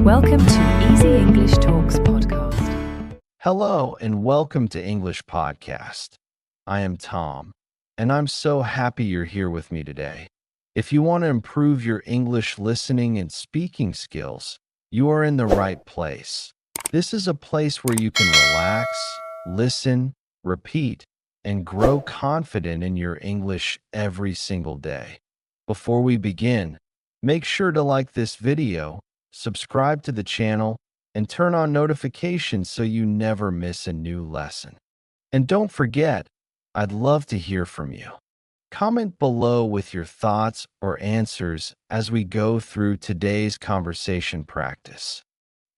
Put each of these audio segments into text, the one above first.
Welcome to Easy English Talks podcast. Hello and welcome to English Podcast. I am Tom, and I'm so happy you're here with me today. If you want to improve your English listening and speaking skills, you are in the right place. This is a place where you can relax, listen, repeat, and grow confident in your English every single day. Before we begin, make sure to like this video, subscribe to the channel, and turn on notifications so you never miss a new lesson. And don't forget, I'd love to hear from you. Comment below with your thoughts or answers as we go through today's conversation practice.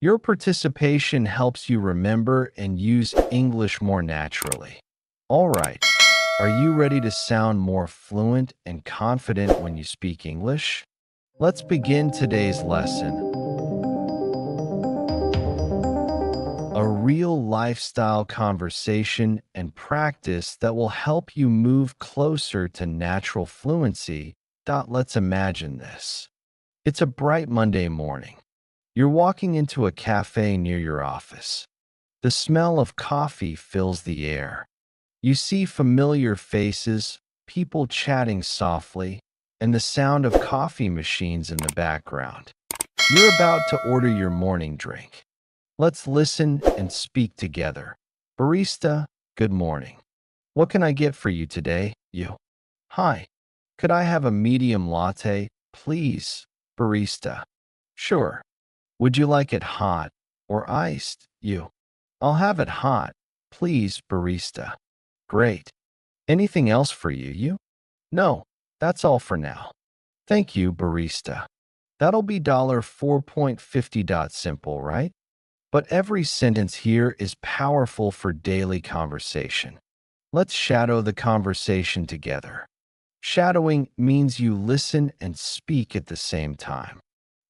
Your participation helps you remember and use English more naturally. All right, are you ready to sound more fluent and confident when you speak English? Let's begin today's lesson. A real lifestyle conversation and practice that will help you move closer to natural fluency. Let's imagine this. It's a bright Monday morning. You're walking into a cafe near your office. The smell of coffee fills the air. You see familiar faces, people chatting softly, and the sound of coffee machines in the background. You're about to order your morning drink. Let's listen and speak together. Barista, good morning. What can I get for you today? You. Hi. Could I have a medium latte, please? Barista. Sure. Would you like it hot or iced? You. I'll have it hot, please, barista. Great. Anything else for you? You. No, that's all for now. Thank you, barista. That'll be $4.50. Simple, right? But every sentence here is powerful for daily conversation. Let's shadow the conversation together. Shadowing means you listen and speak at the same time.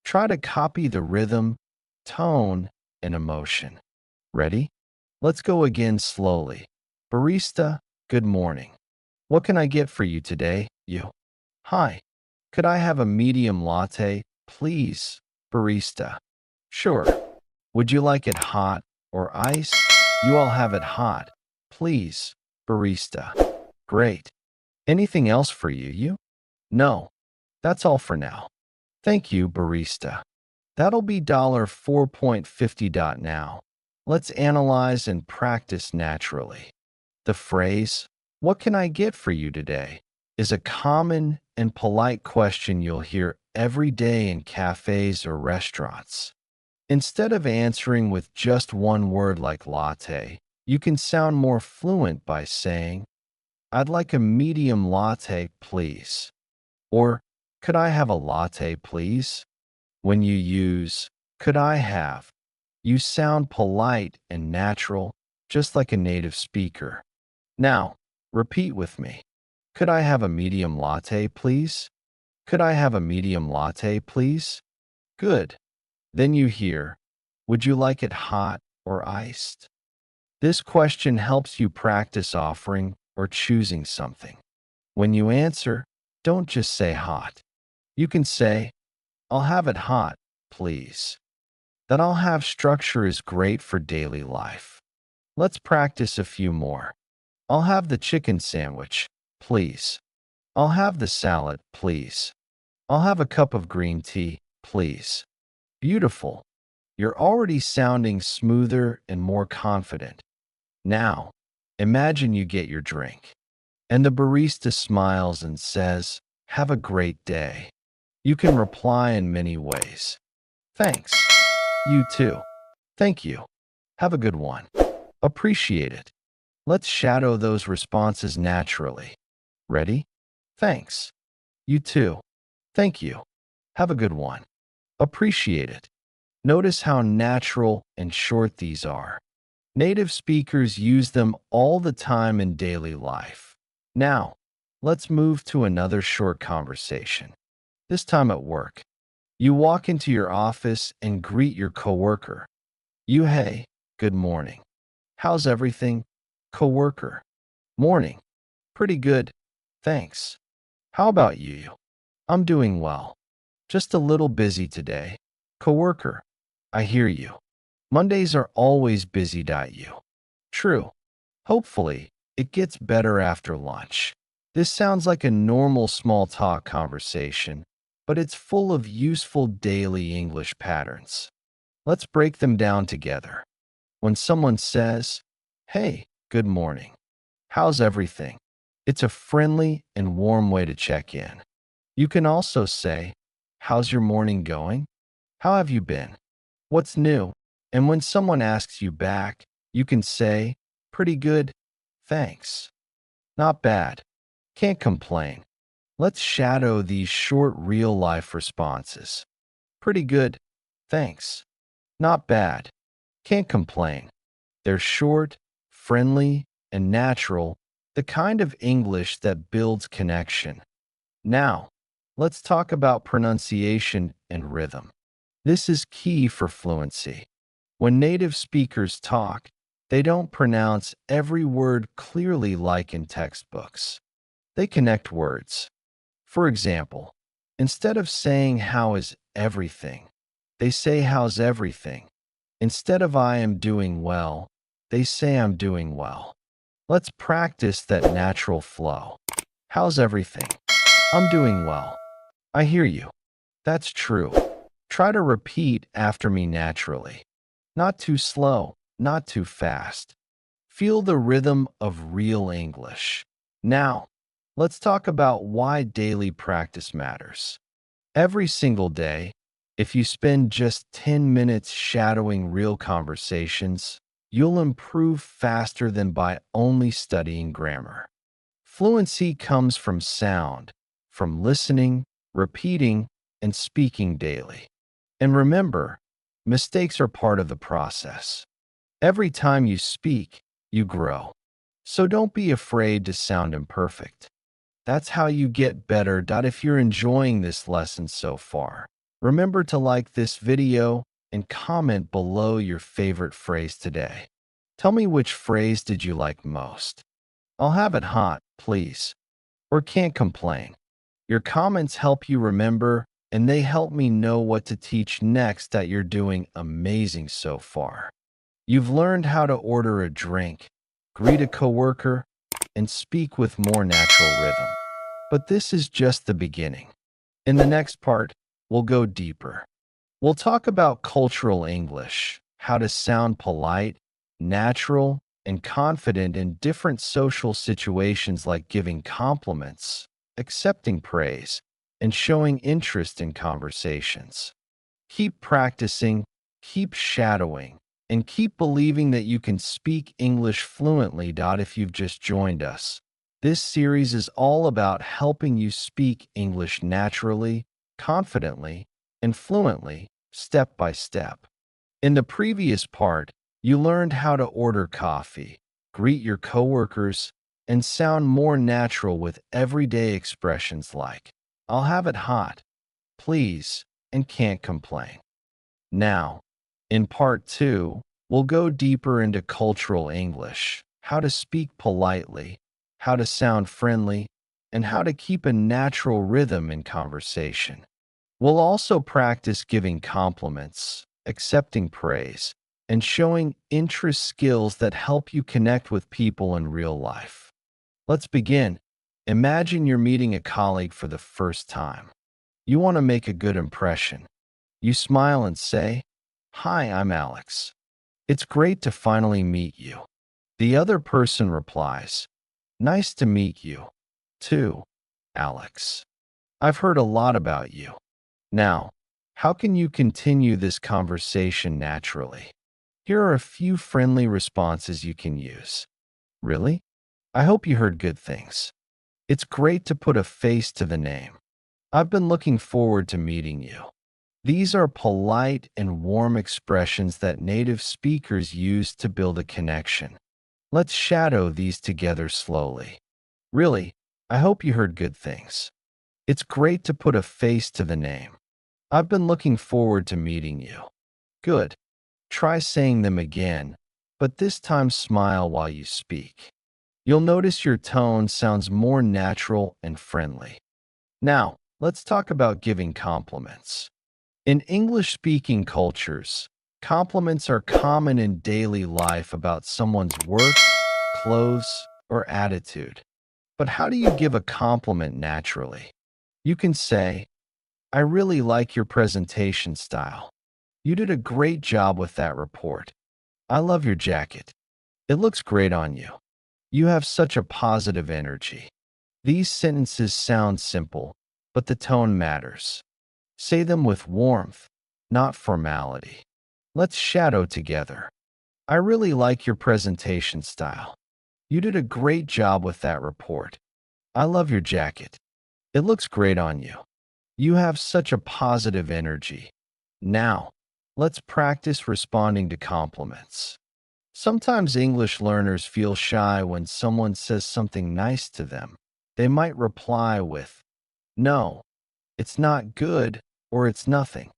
Try to copy the rhythm, tone, and emotion. Ready? Let's go again slowly. Barista, good morning. What can I get for you today? You. Hi. Could I have a medium latte, please? Barista. Sure. Would you like it hot or iced? I'll have it hot, please, barista. Great. Anything else for you? You? No, that's all for now. Thank you, barista. That'll be $4.50. Now, let's analyze and practice naturally. The phrase, what can I get for you today, is a common and polite question you'll hear every day in cafes or restaurants. Instead of answering with just one word like latte, you can sound more fluent by saying, I'd like a medium latte, please. Or, could I have a latte, please? When you use, could I have, you sound polite and natural, just like a native speaker. Now, repeat with me. Could I have a medium latte, please? Could I have a medium latte, please? Good. Then you hear, would you like it hot or iced? This question helps you practice offering or choosing something. When you answer, don't just say hot. You can say, I'll have it hot, please. That I'll have structure is great for daily life. Let's practice a few more. I'll have the chicken sandwich, please. I'll have the salad, please. I'll have a cup of green tea, please. Beautiful. You're already sounding smoother and more confident. Now, imagine you get your drink, and the barista smiles and says, have a great day. You can reply in many ways. Thanks. You too. Thank you. Have a good one. Appreciate it. Let's shadow those responses naturally. Ready? Thanks. You too. Thank you. Have a good one. Appreciate it. Notice how natural and short these are. Native speakers use them all the time in daily life. Now, let's move to another short conversation. This time at work. You walk into your office and greet your coworker. Hey, good morning. How's everything? Coworker. Morning. Pretty good. Thanks. How about you? I'm doing well. Just a little busy today. Coworker. I hear you. Mondays are always busy. You. True. Hopefully, it gets better after lunch. This sounds like a normal small talk conversation, but it's full of useful daily English patterns. Let's break them down together. When someone says, "Hey, good morning. How's everything?" It's a friendly and warm way to check in. You can also say, "How's your morning going? How have you been? What's new?" And when someone asks you back, you can say, "Pretty good, thanks. Not bad. Can't complain." Let's shadow these short real life responses. Pretty good, thanks. Not bad. Can't complain. They're short, friendly, and natural, the kind of English that builds connection. Now, let's talk about pronunciation and rhythm. This is key for fluency. When native speakers talk, they don't pronounce every word clearly like in textbooks. They connect words. For example, instead of saying "How is everything?" they say "How's everything?" Instead of "I am doing well," they say "I'm doing well." Let's practice that natural flow. How's everything? I'm doing well. I hear you. That's true. Try to repeat after me naturally. Not too slow, not too fast. Feel the rhythm of real English. Now, let's talk about why daily practice matters. Every single day, if you spend just 10 minutes shadowing real conversations, you'll improve faster than by only studying grammar. Fluency comes from sound, from listening, repeating, and speaking daily. And remember, mistakes are part of the process. Every time you speak, you grow. So don't be afraid to sound imperfect. That's how you get better. If you're enjoying this lesson so far, remember to like this video and comment below your favorite phrase today. Tell me, which phrase did you like most? "I'll have it hot, please," or "Can't complain." Your comments help you remember, and they help me know what to teach next. That you're doing amazing so far. You've learned how to order a drink, greet a coworker, and speak with more natural rhythm. But this is just the beginning. In the next part, we'll go deeper. We'll talk about cultural English, how to sound polite, natural, and confident in different social situations, like giving compliments, accepting praise, and showing interest in conversations. Keep practicing, keep shadowing, and keep believing that you can speak English fluently. If you've just joined us, this series is all about helping you speak English naturally, confidently, and fluently, step by step. In the previous part, you learned how to order coffee, greet your coworkers, and sound more natural with everyday expressions like "I'll have it hot, please," and "Can't complain." Now, in part 2, we'll go deeper into cultural English, how to speak politely, how to sound friendly, and how to keep a natural rhythm in conversation. We'll also practice giving compliments, accepting praise, and showing interest, skills that help you connect with people in real life. Let's begin. Imagine you're meeting a colleague for the first time. You want to make a good impression. You smile and say, "Hi, I'm Alex. It's great to finally meet you." The other person replies, "Nice to meet you, too, Alex. I've heard a lot about you." Now, how can you continue this conversation naturally? Here are a few friendly responses you can use. "Really? I hope you heard good things. It's great to put a face to the name. I've been looking forward to meeting you." These are polite and warm expressions that native speakers use to build a connection. Let's shadow these together slowly. "Really, I hope you heard good things. It's great to put a face to the name. I've been looking forward to meeting you." Good. Try saying them again, but this time smile while you speak. You'll notice your tone sounds more natural and friendly. Now, let's talk about giving compliments. In English-speaking cultures, Compliments are common in daily life about someone's work, clothes, or attitude. But how do you give a compliment naturally? You can say, I really like your presentation style. You did a great job with that report. I love your jacket. It looks great on you. You have such a positive energy. These sentences sound simple, but the tone matters. Say them with warmth, not formality. Let's shadow together. I really like your presentation style. You did a great job with that report. I love your jacket. It looks great on you. You have such a positive energy. Now, let's practice responding to compliments. Sometimes English learners feel shy when someone says something nice to them. They might reply with, no, it's not good, or it's nothing.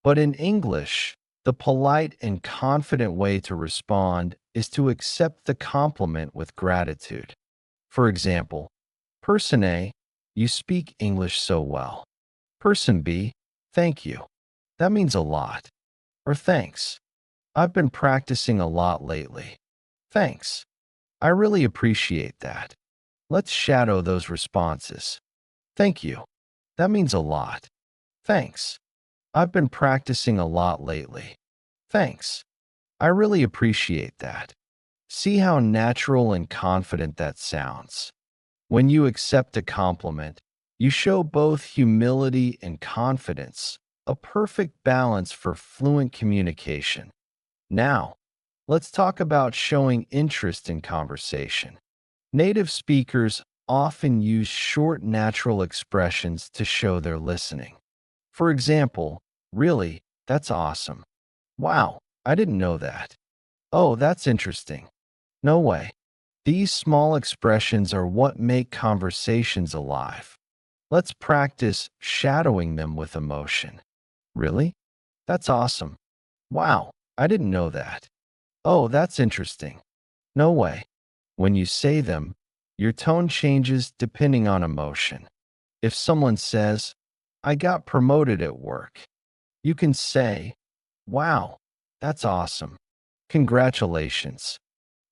But in English, the polite and confident way to respond is to accept the compliment with gratitude. For example, Person A, you speak English so well. Person B, thank you. That means a lot. Or thanks. I've been practicing a lot lately. Thanks. I really appreciate that. Let's shadow those responses. Thank you. That means a lot. Thanks. I've been practicing a lot lately. Thanks. I really appreciate that. See how natural and confident that sounds. When you accept a compliment, you show both humility and confidence, a perfect balance for fluent communication. Now, let's talk about showing interest in conversation. Native speakers often use short natural expressions to show they're listening. For example, really, that's awesome. Wow, I didn't know that. Oh, that's interesting. No way. These small expressions are what make conversations alive. Let's practice shadowing them with emotion. Really? That's awesome. Wow, I didn't know that. Oh, that's interesting. No way. When you say them, your tone changes depending on emotion. If someone says, I got promoted at work, you can say, wow, that's awesome. Congratulations.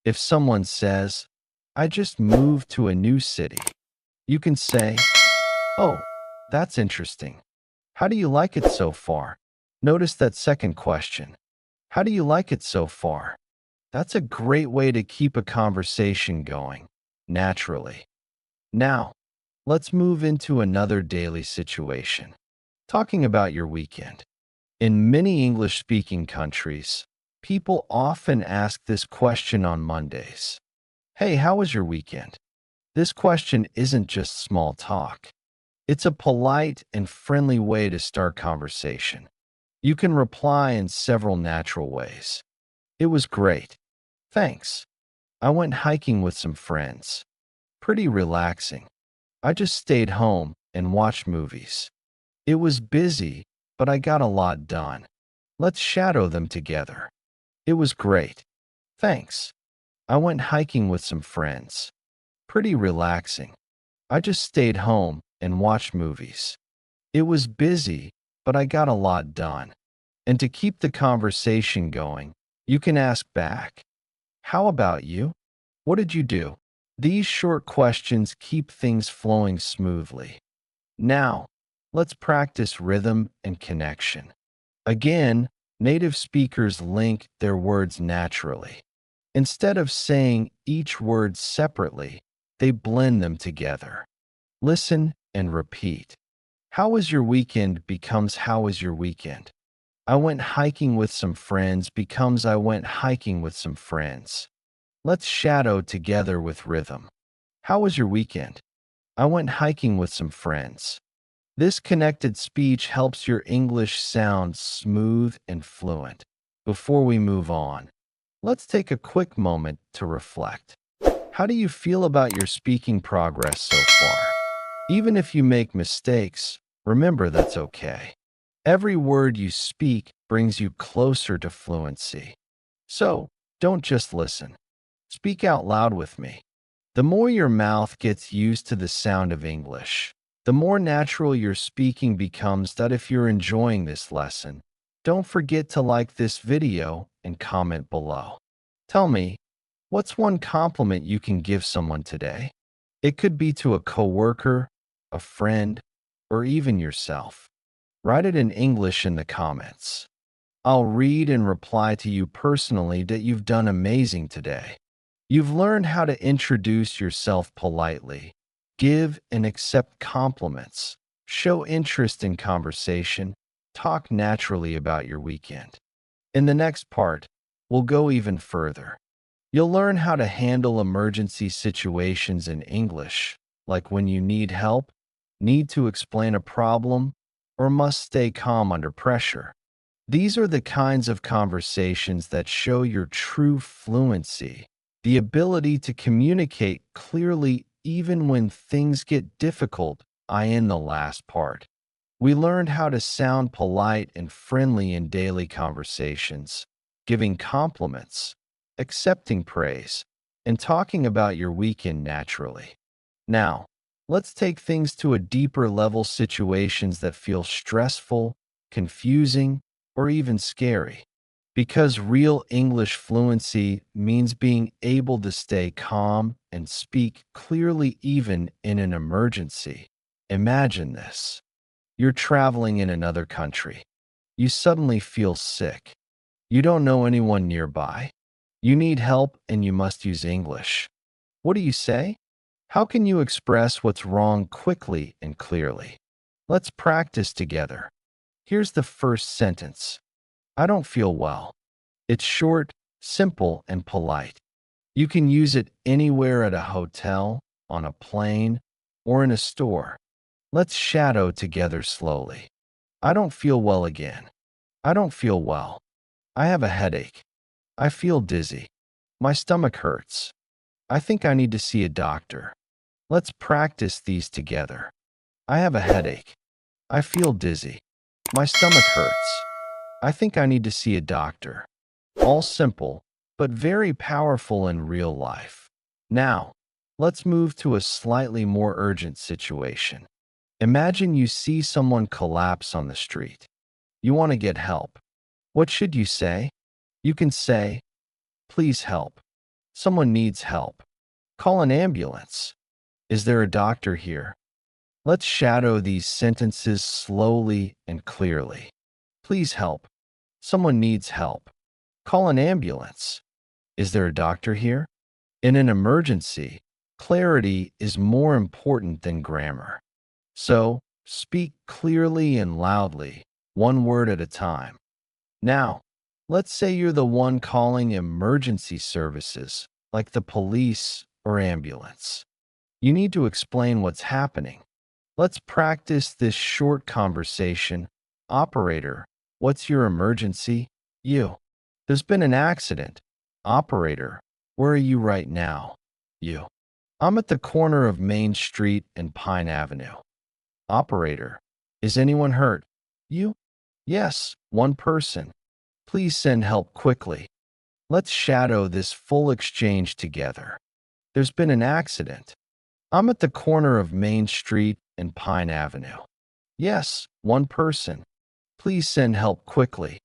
If someone says, I just moved to a new city, you can say, oh, that's interesting. How do you like it so far? Notice that second question. How do you like it so far? That's a great way to keep a conversation going, naturally. Now, let's move into another daily situation. Talking about your weekend. In many English-speaking countries, people often ask this question on Mondays. Hey, how was your weekend? This question isn't just small talk. It's a polite and friendly way to start conversation. You can reply in several natural ways. It was great. Thanks. I went hiking with some friends. Pretty relaxing. I just stayed home and watched movies. It was busy, but I got a lot done. Let's shadow them together. It was great. Thanks. I went hiking with some friends. Pretty relaxing. I just stayed home and watched movies. It was busy, but I got a lot done. And to keep the conversation going, you can ask back, how about you? What did you do? These short questions keep things flowing smoothly. Now, let's practice rhythm and connection. Again, native speakers link their words naturally. Instead of saying each word separately, they blend them together. Listen and repeat. How was your weekend becomes how was your weekend. I went hiking with some friends becomes I went hiking with some friends. Let's shadow together with rhythm. How was your weekend? I went hiking with some friends. This connected speech helps your English sound smooth and fluent. Before we move on, let's take a quick moment to reflect. How do you feel about your speaking progress so far? Even if you make mistakes, remember that's okay. Every word you speak brings you closer to fluency. So, don't just listen. Speak out loud with me. The more your mouth gets used to the sound of English, the more natural your speaking becomes. That if you're enjoying this lesson, Don't forget to like this video and comment below. Tell me, what's one compliment you can give someone today? It could be to a coworker, a friend, or even yourself. Write it in English in the comments. I'll read and reply to you personally that you've done amazing today. You've learned how to introduce yourself politely, give and accept compliments, show interest in conversation, talk naturally about your weekend. In the next part, we'll go even further. You'll learn how to handle emergency situations in English, like when you need help, need to explain a problem, or must stay calm under pressure. These are the kinds of conversations that show your true fluency, the ability to communicate clearly even when things get difficult. In the last part, we learned how to sound polite and friendly in daily conversations, giving compliments, accepting praise, and talking about your weekend naturally. Now, let's take things to a deeper level, situations that feel stressful, confusing, or even scary. Because real English fluency means being able to stay calm and speak clearly even in an emergency. Imagine this. You're traveling in another country. You suddenly feel sick. You don't know anyone nearby. You need help and you must use English. What do you say? How can you express what's wrong quickly and clearly? Let's practice together. Here's the first sentence. I don't feel well. It's short, simple, and polite. You can use it anywhere at a hotel, on a plane, or in a store. Let's shadow together slowly. I don't feel well again. I don't feel well. I have a headache. I feel dizzy. My stomach hurts. I think I need to see a doctor. Let's practice these together. I have a headache. I feel dizzy. My stomach hurts. I think I need to see a doctor. All simple, but very powerful in real life. Now, let's move to a slightly more urgent situation. Imagine you see someone collapse on the street. You want to get help. What should you say? You can say, please help. Someone needs help. Call an ambulance. Is there a doctor here? Let's shadow these sentences slowly and clearly. Please help. Someone needs help. Call an ambulance. Is there a doctor here? In an emergency, clarity is more important than grammar. So, speak clearly and loudly, one word at a time. Now, let's say you're the one calling emergency services, like the police or ambulance. You need to explain what's happening. Let's practice this short conversation. Operator, what's your emergency? You. There's been an accident. Operator, where are you right now? You. I'm at the corner of Main Street and Pine Avenue. Operator, is anyone hurt? You. Yes, one person. Please send help quickly. Let's shadow this full exchange together. There's been an accident. I'm at the corner of Main Street and Pine Avenue. Yes, one person. Please send help quickly.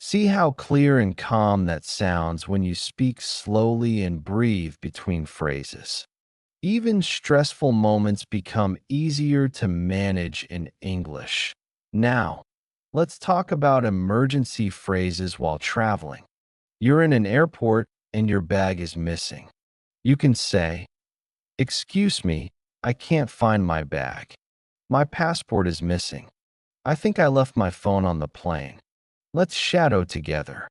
See how clear and calm that sounds when you speak slowly and breathe between phrases. Even stressful moments become easier to manage in English. Now, let's talk about emergency phrases while traveling. You're in an airport and your bag is missing. You can say, excuse me, I can't find my bag. My passport is missing. I think I left my phone on the plane. Let's shadow together.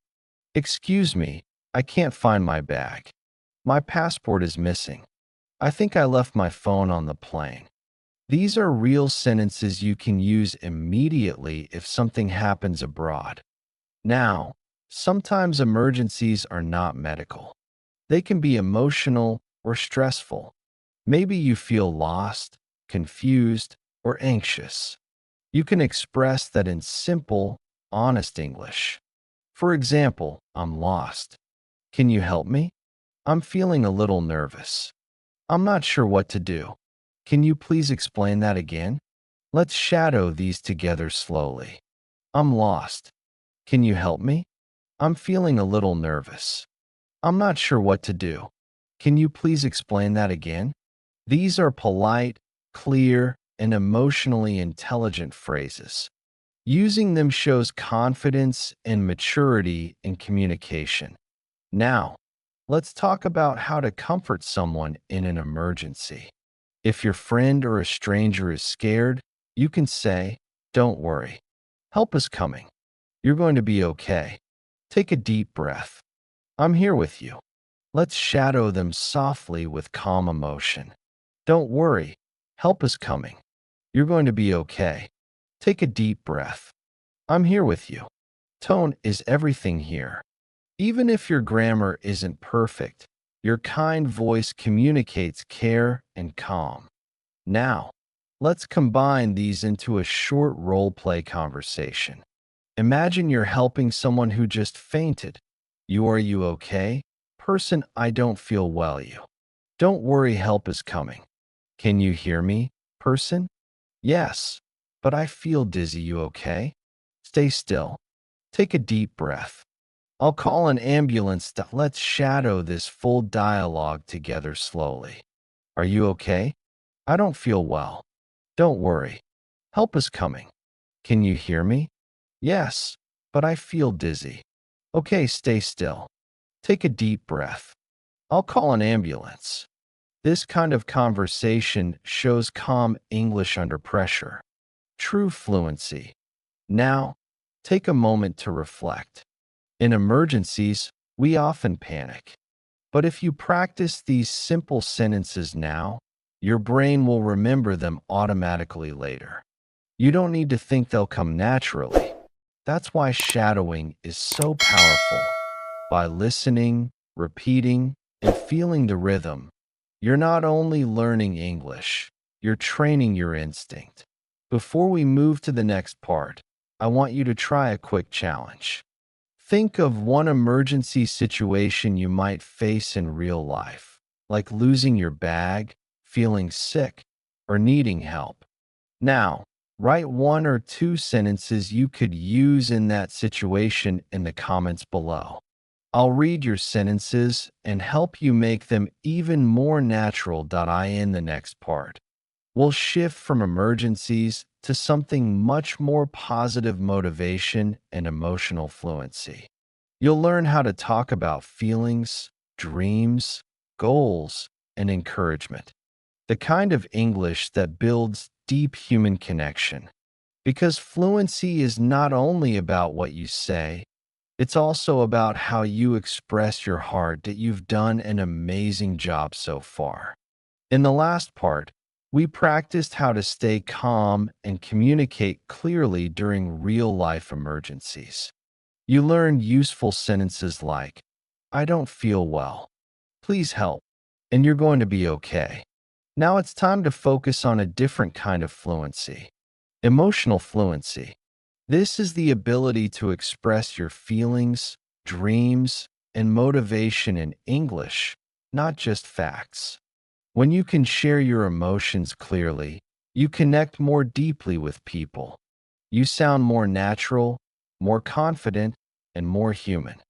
Excuse me, I can't find my bag. My passport is missing. I think I left my phone on the plane. These are real sentences you can use immediately if something happens abroad. Now, sometimes emergencies are not medical. They can be emotional or stressful. Maybe you feel lost, confused, or anxious. You can express that in simple, honest English. For example, I'm lost. Can you help me? I'm feeling a little nervous. I'm not sure what to do. Can you please explain that again? Let's shadow these together slowly. I'm lost. Can you help me? I'm feeling a little nervous. I'm not sure what to do. Can you please explain that again? These are polite, clear, and emotionally intelligent phrases. Using them shows confidence and maturity in communication. Now, let's talk about how to comfort someone in an emergency. If your friend or a stranger is scared, you can say, "Don't worry. Help is coming. You're going to be okay. Take a deep breath. I'm here with you." Let's shadow them softly with calm emotion. "Don't worry. Help is coming. You're going to be okay. Take a deep breath. I'm here with you." Tone is everything here. Even if your grammar isn't perfect, your kind voice communicates care and calm. Now, let's combine these into a short role-play conversation. Imagine you're helping someone who just fainted. Are you okay? Person, I don't feel well. You. Don't worry, help is coming. Can you hear me? Person, yes, but I feel dizzy. You okay? Stay still. Take a deep breath. I'll call an ambulance. Let's shadow this full dialogue together slowly. Are you okay? I don't feel well. Don't worry. Help is coming. Can you hear me? Yes, but I feel dizzy. Okay, stay still. Take a deep breath. I'll call an ambulance. This kind of conversation shows calm English under pressure. True fluency. Now, take a moment to reflect. In emergencies, we often panic. But if you practice these simple sentences now, your brain will remember them automatically later. You don't need to think they'll come naturally. That's why shadowing is so powerful. By listening, repeating, and feeling the rhythm, you're not only learning English, you're training your instinct. Before we move to the next part, I want you to try a quick challenge. Think of one emergency situation you might face in real life, like losing your bag, feeling sick, or needing help. Now, write one or two sentences you could use in that situation in the comments below. I'll read your sentences and help you make them even more natural. In the next part, we'll shift from emergencies to something much more positive: motivation and emotional fluency. You'll learn how to talk about feelings, dreams, goals, and encouragement. The kind of English that builds deep human connection. Because fluency is not only about what you say, it's also about how you express your heart. That you've done an amazing job so far. In the last part, we practiced how to stay calm and communicate clearly during real-life emergencies. You learned useful sentences like, "I don't feel well. Please help," and "You're going to be okay." Now it's time to focus on a different kind of fluency. Emotional fluency. This is the ability to express your feelings, dreams, and motivation in English, not just facts. When you can share your emotions clearly, you connect more deeply with people. You sound more natural, more confident, and more human.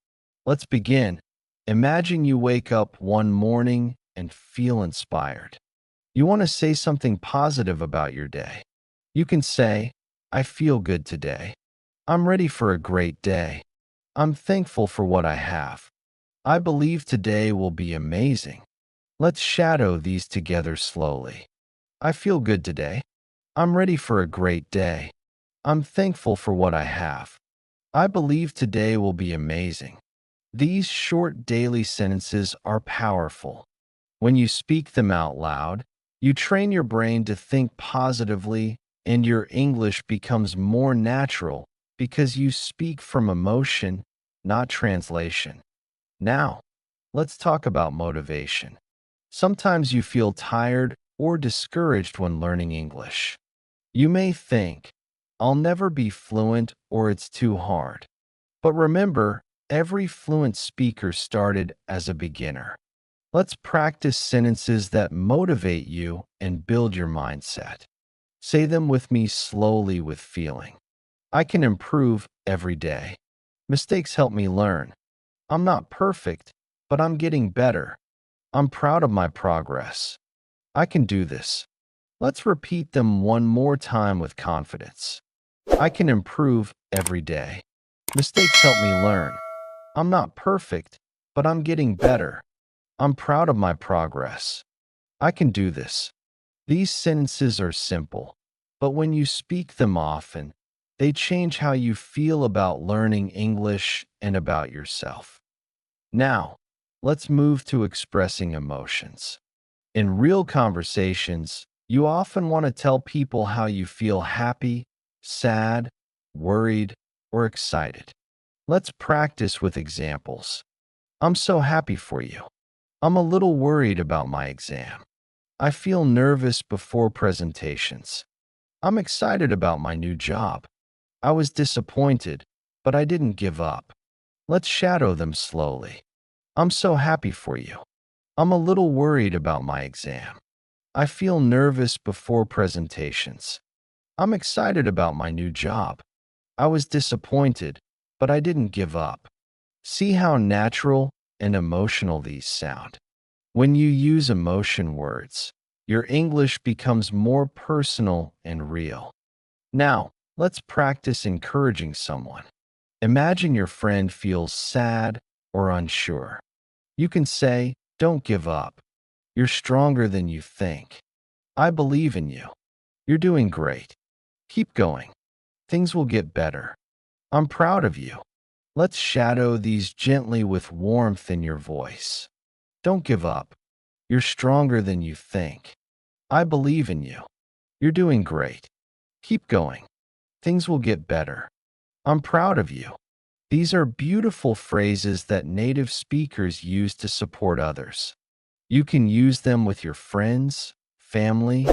Let's begin. Imagine you wake up one morning and feel inspired. You want to say something positive about your day. You can say, "I feel good today. I'm ready for a great day. I'm thankful for what I have. I believe today will be amazing." Let's shadow these together slowly. I feel good today. I'm ready for a great day. I'm thankful for what I have. I believe today will be amazing. These short daily sentences are powerful. When you speak them out loud, you train your brain to think positively, and your English becomes more natural because you speak from emotion, not translation. Now, let's talk about motivation. Sometimes you feel tired or discouraged when learning English. You may think, "I'll never be fluent," or "It's too hard." But remember, every fluent speaker started as a beginner. Let's practice sentences that motivate you and build your mindset. Say them with me slowly with feeling. I can improve every day. Mistakes help me learn. I'm not perfect, but I'm getting better. I'm proud of my progress. I can do this. Let's repeat them one more time with confidence. I can improve every day. Mistakes help me learn. I'm not perfect, but I'm getting better. I'm proud of my progress. I can do this. These sentences are simple, but when you speak them often, they change how you feel about learning English and about yourself. Now, let's move to expressing emotions. In real conversations, you often want to tell people how you feel happy, sad, worried, or excited. Let's practice with examples. I'm so happy for you. I'm a little worried about my exam. I feel nervous before presentations. I'm excited about my new job. I was disappointed, but I didn't give up. Let's shadow them slowly. I'm so happy for you. I'm a little worried about my exam. I feel nervous before presentations. I'm excited about my new job. I was disappointed, but I didn't give up. See how natural and emotional these sound. When you use emotion words, your English becomes more personal and real. Now, let's practice encouraging someone. Imagine your friend feels sad or unsure. You can say, "Don't give up. You're stronger than you think. I believe in you. You're doing great. Keep going. Things will get better. I'm proud of you." Let's shadow these gently with warmth in your voice. Don't give up. You're stronger than you think. I believe in you. You're doing great. Keep going. Things will get better. I'm proud of you. These are beautiful phrases that native speakers use to support others. You can use them with your friends, family,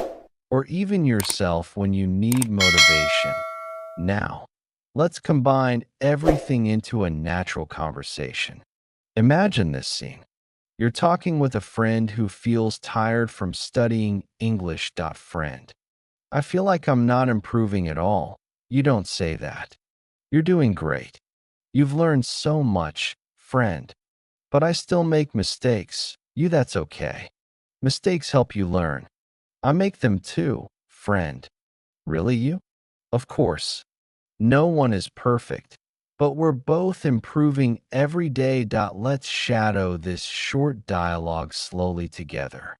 or even yourself when you need motivation. Now, let's combine everything into a natural conversation. Imagine this scene. You're talking with a friend who feels tired from studying English. Friend, I feel like I'm not improving at all. You don't say that. You're doing great. You've learned so much, friend. But I still make mistakes. That's okay. Mistakes help you learn. I make them too, friend. Really, you? Of course. No one is perfect, but we're both improving every day. Let's shadow this short dialogue slowly together.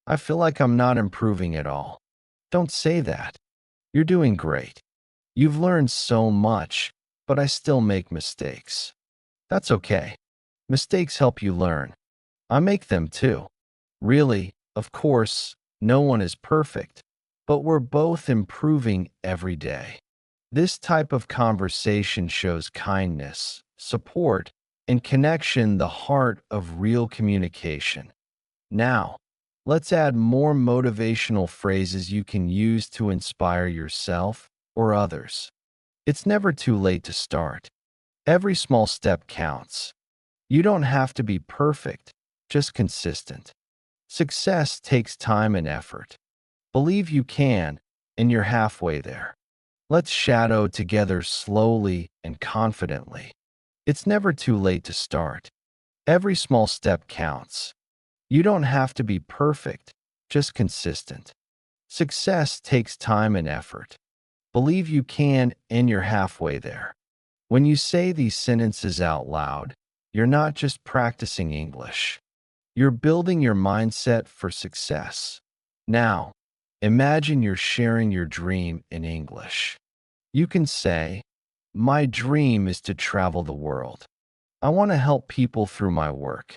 I feel like I'm not improving at all. Don't say that. You're doing great. You've learned so much, but I still make mistakes. That's okay. Mistakes help you learn. I make them too. Really, of course, no one is perfect, but we're both improving every day. This type of conversation shows kindness, support, and connection, the heart of real communication. Now, let's add more motivational phrases you can use to inspire yourself or others. It's never too late to start. Every small step counts. You don't have to be perfect, just consistent. Success takes time and effort. Believe you can, and you're halfway there. Let's shadow together slowly and confidently. It's never too late to start. Every small step counts. You don't have to be perfect, just consistent. Success takes time and effort. Believe you can, and you're halfway there. When you say these sentences out loud, you're not just practicing English. You're building your mindset for success. Now, imagine you're sharing your dream in English. You can say, "My dream is to travel the world. I want to help people through my work.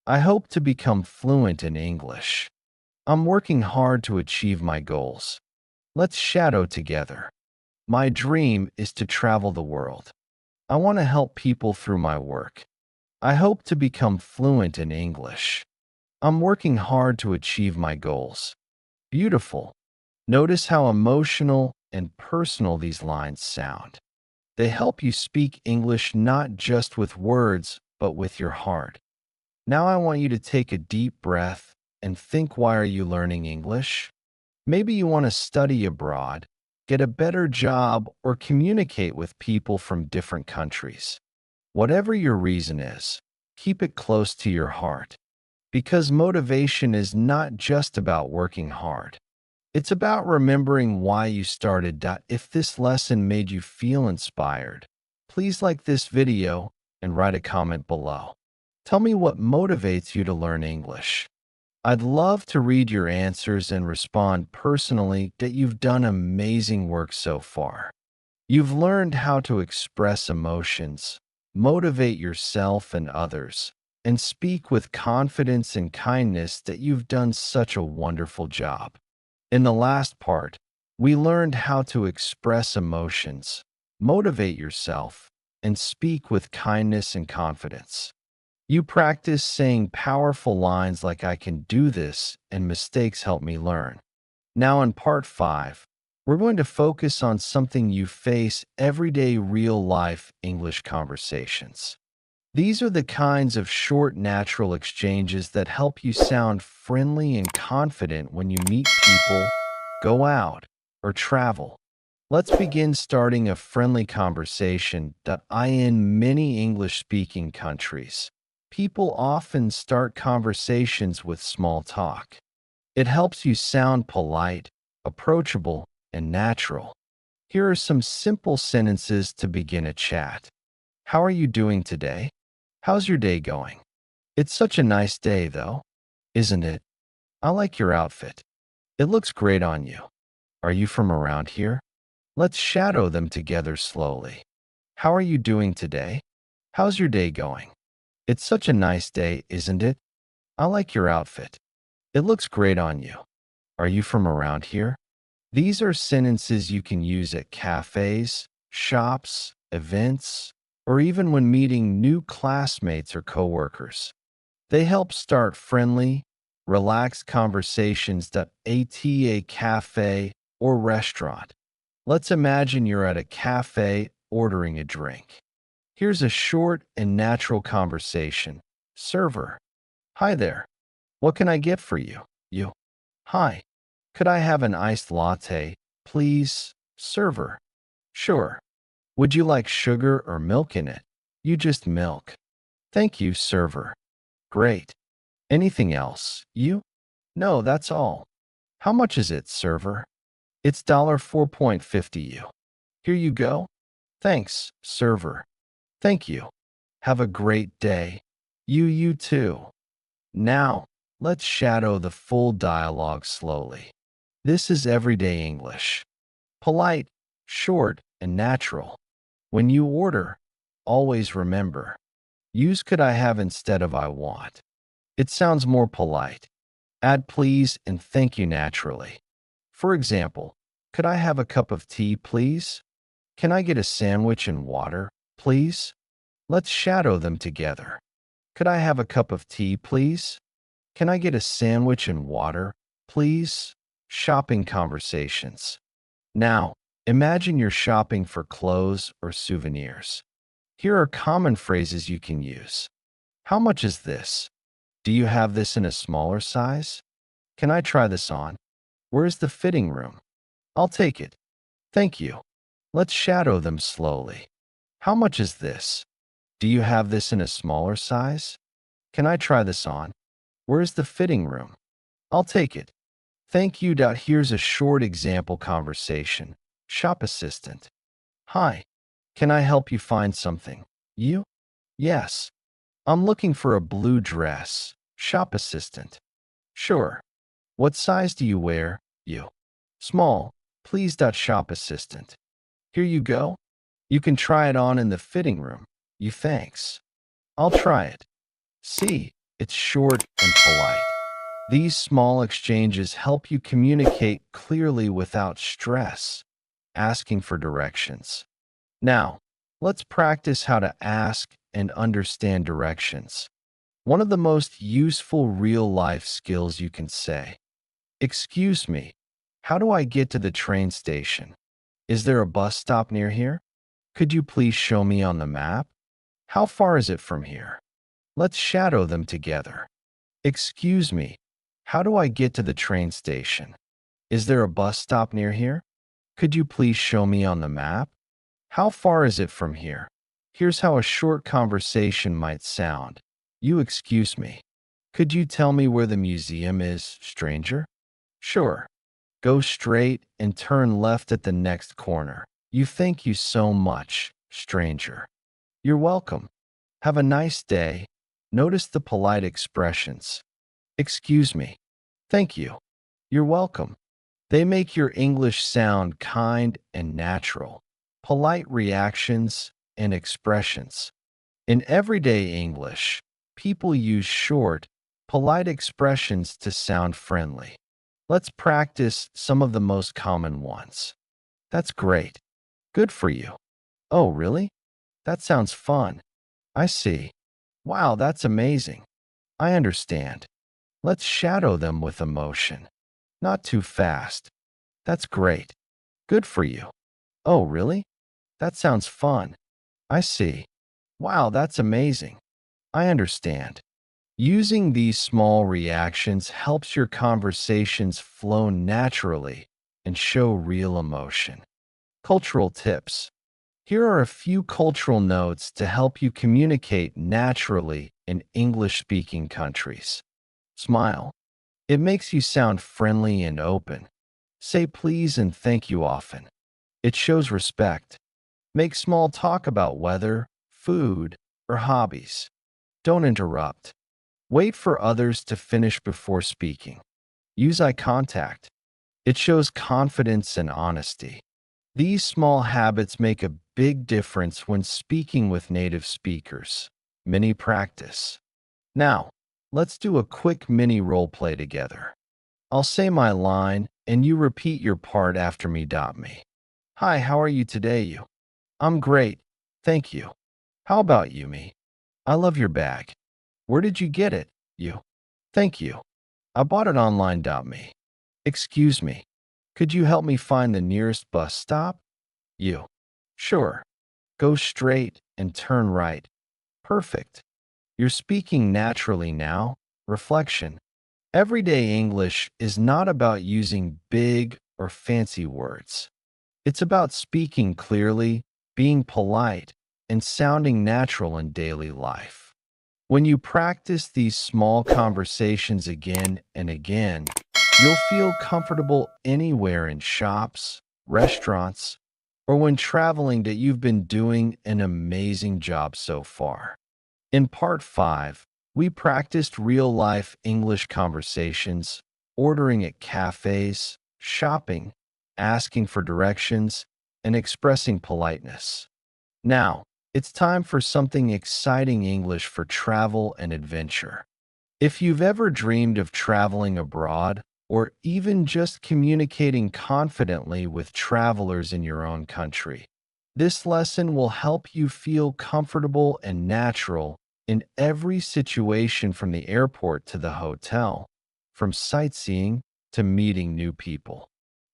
I hope to become fluent in English. I'm working hard to achieve my goals." Let's shadow together. My dream is to travel the world. I want to help people through my work. I hope to become fluent in English. I'm working hard to achieve my goals. Beautiful. Notice how emotional and personal these lines sound. They help you speak English not just with words, but with your heart. Now I want you to take a deep breath and think, why are you learning English? Maybe you want to study abroad, get a better job, or communicate with people from different countries. Whatever your reason is, keep it close to your heart. Because motivation is not just about working hard. It's about remembering why you started. If this lesson made you feel inspired, please like this video and write a comment below. Tell me what motivates you to learn English. I'd love to read your answers and respond personally. That you've done amazing work so far. You've learned how to express emotions, motivate yourself and others, and speak with confidence and kindness. That you've done such a wonderful job. In the last part, we learned how to express emotions, motivate yourself, and speak with kindness and confidence. You practice saying powerful lines like "I can do this" and "mistakes help me learn." Now in part 5, we're going to focus on something you face everyday real-life English conversations. These are the kinds of short, natural exchanges that help you sound friendly and confident when you meet people, go out, or travel. Let's begin starting a friendly conversation. In many English-speaking countries, people often start conversations with small talk. It helps you sound polite, approachable, and natural. Here are some simple sentences to begin a chat. How are you doing today? How's your day going? It's such a nice day, though, isn't it? I like your outfit. It looks great on you. Are you from around here? Let's shadow them together slowly. How are you doing today? How's your day going? It's such a nice day, isn't it? I like your outfit. It looks great on you. Are you from around here? These are sentences you can use at cafes, shops, events, or even when meeting new classmates or coworkers. They help start friendly, relaxed conversations. At a cafe or restaurant. Let's imagine you're at a cafe ordering a drink. Here's a short and natural conversation. Server. Hi there. What can I get for you? You. Hi. Could I have an iced latte, please? Server. Sure. Would you like sugar or milk in it? You just milk. Thank you, server. Great. Anything else? You? No, that's all. How much is it, server? It's $4.50 you. Here you go. Thanks, server. Thank you. Have a great day. You too. Now, let's shadow the full dialogue slowly. This is everyday English. Polite, short, and natural. When you order, always remember, use "could I have" instead of "I want." It sounds more polite. Add "please" and "thank you" naturally. For example, could I have a cup of tea, please? Can I get a sandwich and water, please? Let's shadow them together. Could I have a cup of tea, please? Can I get a sandwich and water, please? Shopping conversations. Now, imagine you're shopping for clothes or souvenirs. Here are common phrases you can use. How much is this? Do you have this in a smaller size? Can I try this on? Where's the fitting room? I'll take it. Thank you. Let's shadow them slowly. How much is this? Do you have this in a smaller size? Can I try this on? Where's the fitting room? I'll take it. Thank you. Here's a short example conversation. Shop assistant. Hi. Can I help you find something? You? Yes. I'm looking for a blue dress. Shop assistant. Sure. What size do you wear? You. Small. Please. Shop assistant. Here you go. You can try it on in the fitting room. You. Thanks. I'll try it. See, it's short and polite. These small exchanges help you communicate clearly without stress, asking for directions. Now, let's practice how to ask and understand directions. One of the most useful real-life skills you can say. Excuse me, how do I get to the train station? Is there a bus stop near here? Could you please show me on the map? How far is it from here? Let's shadow them together. Excuse me, how do I get to the train station? Is there a bus stop near here? Could you please show me on the map? How far is it from here? Here's how a short conversation might sound. You excuse me. Could you tell me where the museum is, stranger? Sure. Go straight and turn left at the next corner. Thank you so much, stranger. You're welcome. Have a nice day. Notice the polite expressions. Excuse me. Thank you. You're welcome. They make your English sound kind and natural. Polite reactions and expressions. In everyday English, people use short, polite expressions to sound friendly. Let's practice some of the most common ones. That's great. Good for you. Oh, really? That sounds fun. I see. Wow, that's amazing. I understand. Let's shadow them with emotion. Not too fast. That's great. Good for you. Oh, really? That sounds fun. I see. Wow, that's amazing. I understand. Using these small reactions helps your conversations flow naturally and show real emotion. Cultural tips. Here are a few cultural notes to help you communicate naturally in English-speaking countries. Smile. It makes you sound friendly and open. Say please and thank you often. It shows respect. Make small talk about weather, food, or hobbies. Don't interrupt. Wait for others to finish before speaking. Use eye contact. It shows confidence and honesty. These small habits make a big difference when speaking with native speakers. Mini practice. Now, let's do a quick mini role play together. I'll say my line, and you repeat your part after me. Hi, how are you today, you? I'm great. Thank you. How about you, me? I love your bag. Where did you get it, you? Thank you. I bought it online. Me. Excuse me. Could you help me find the nearest bus stop? You. Sure. Go straight and turn right. Perfect. You're speaking naturally now. Reflection. Everyday English is not about using big or fancy words. It's about speaking clearly, being polite, and sounding natural in daily life. When you practice these small conversations again and again, you'll feel comfortable anywhere in shops, restaurants, or when traveling that you've been doing an amazing job so far. In part 5, we practiced real-life English conversations, ordering at cafes, shopping, asking for directions, and expressing politeness. Now, it's time for something exciting English for travel and adventure. If you've ever dreamed of traveling abroad, or even just communicating confidently with travelers in your own country, this lesson will help you feel comfortable and natural in every situation from the airport to the hotel, from sightseeing to meeting new people.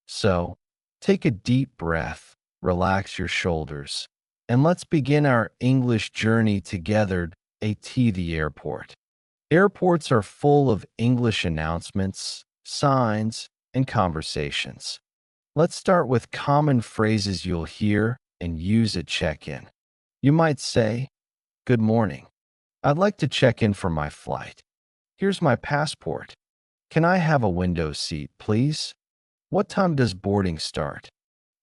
So, take a deep breath, relax your shoulders, and let's begin our English journey together at the airport. Airports are full of English announcements, signs, and conversations. Let's start with common phrases you'll hear and use at check-in. You might say, "Good morning. I'd like to check in for my flight. Here's my passport. Can I have a window seat, please? What time does boarding start?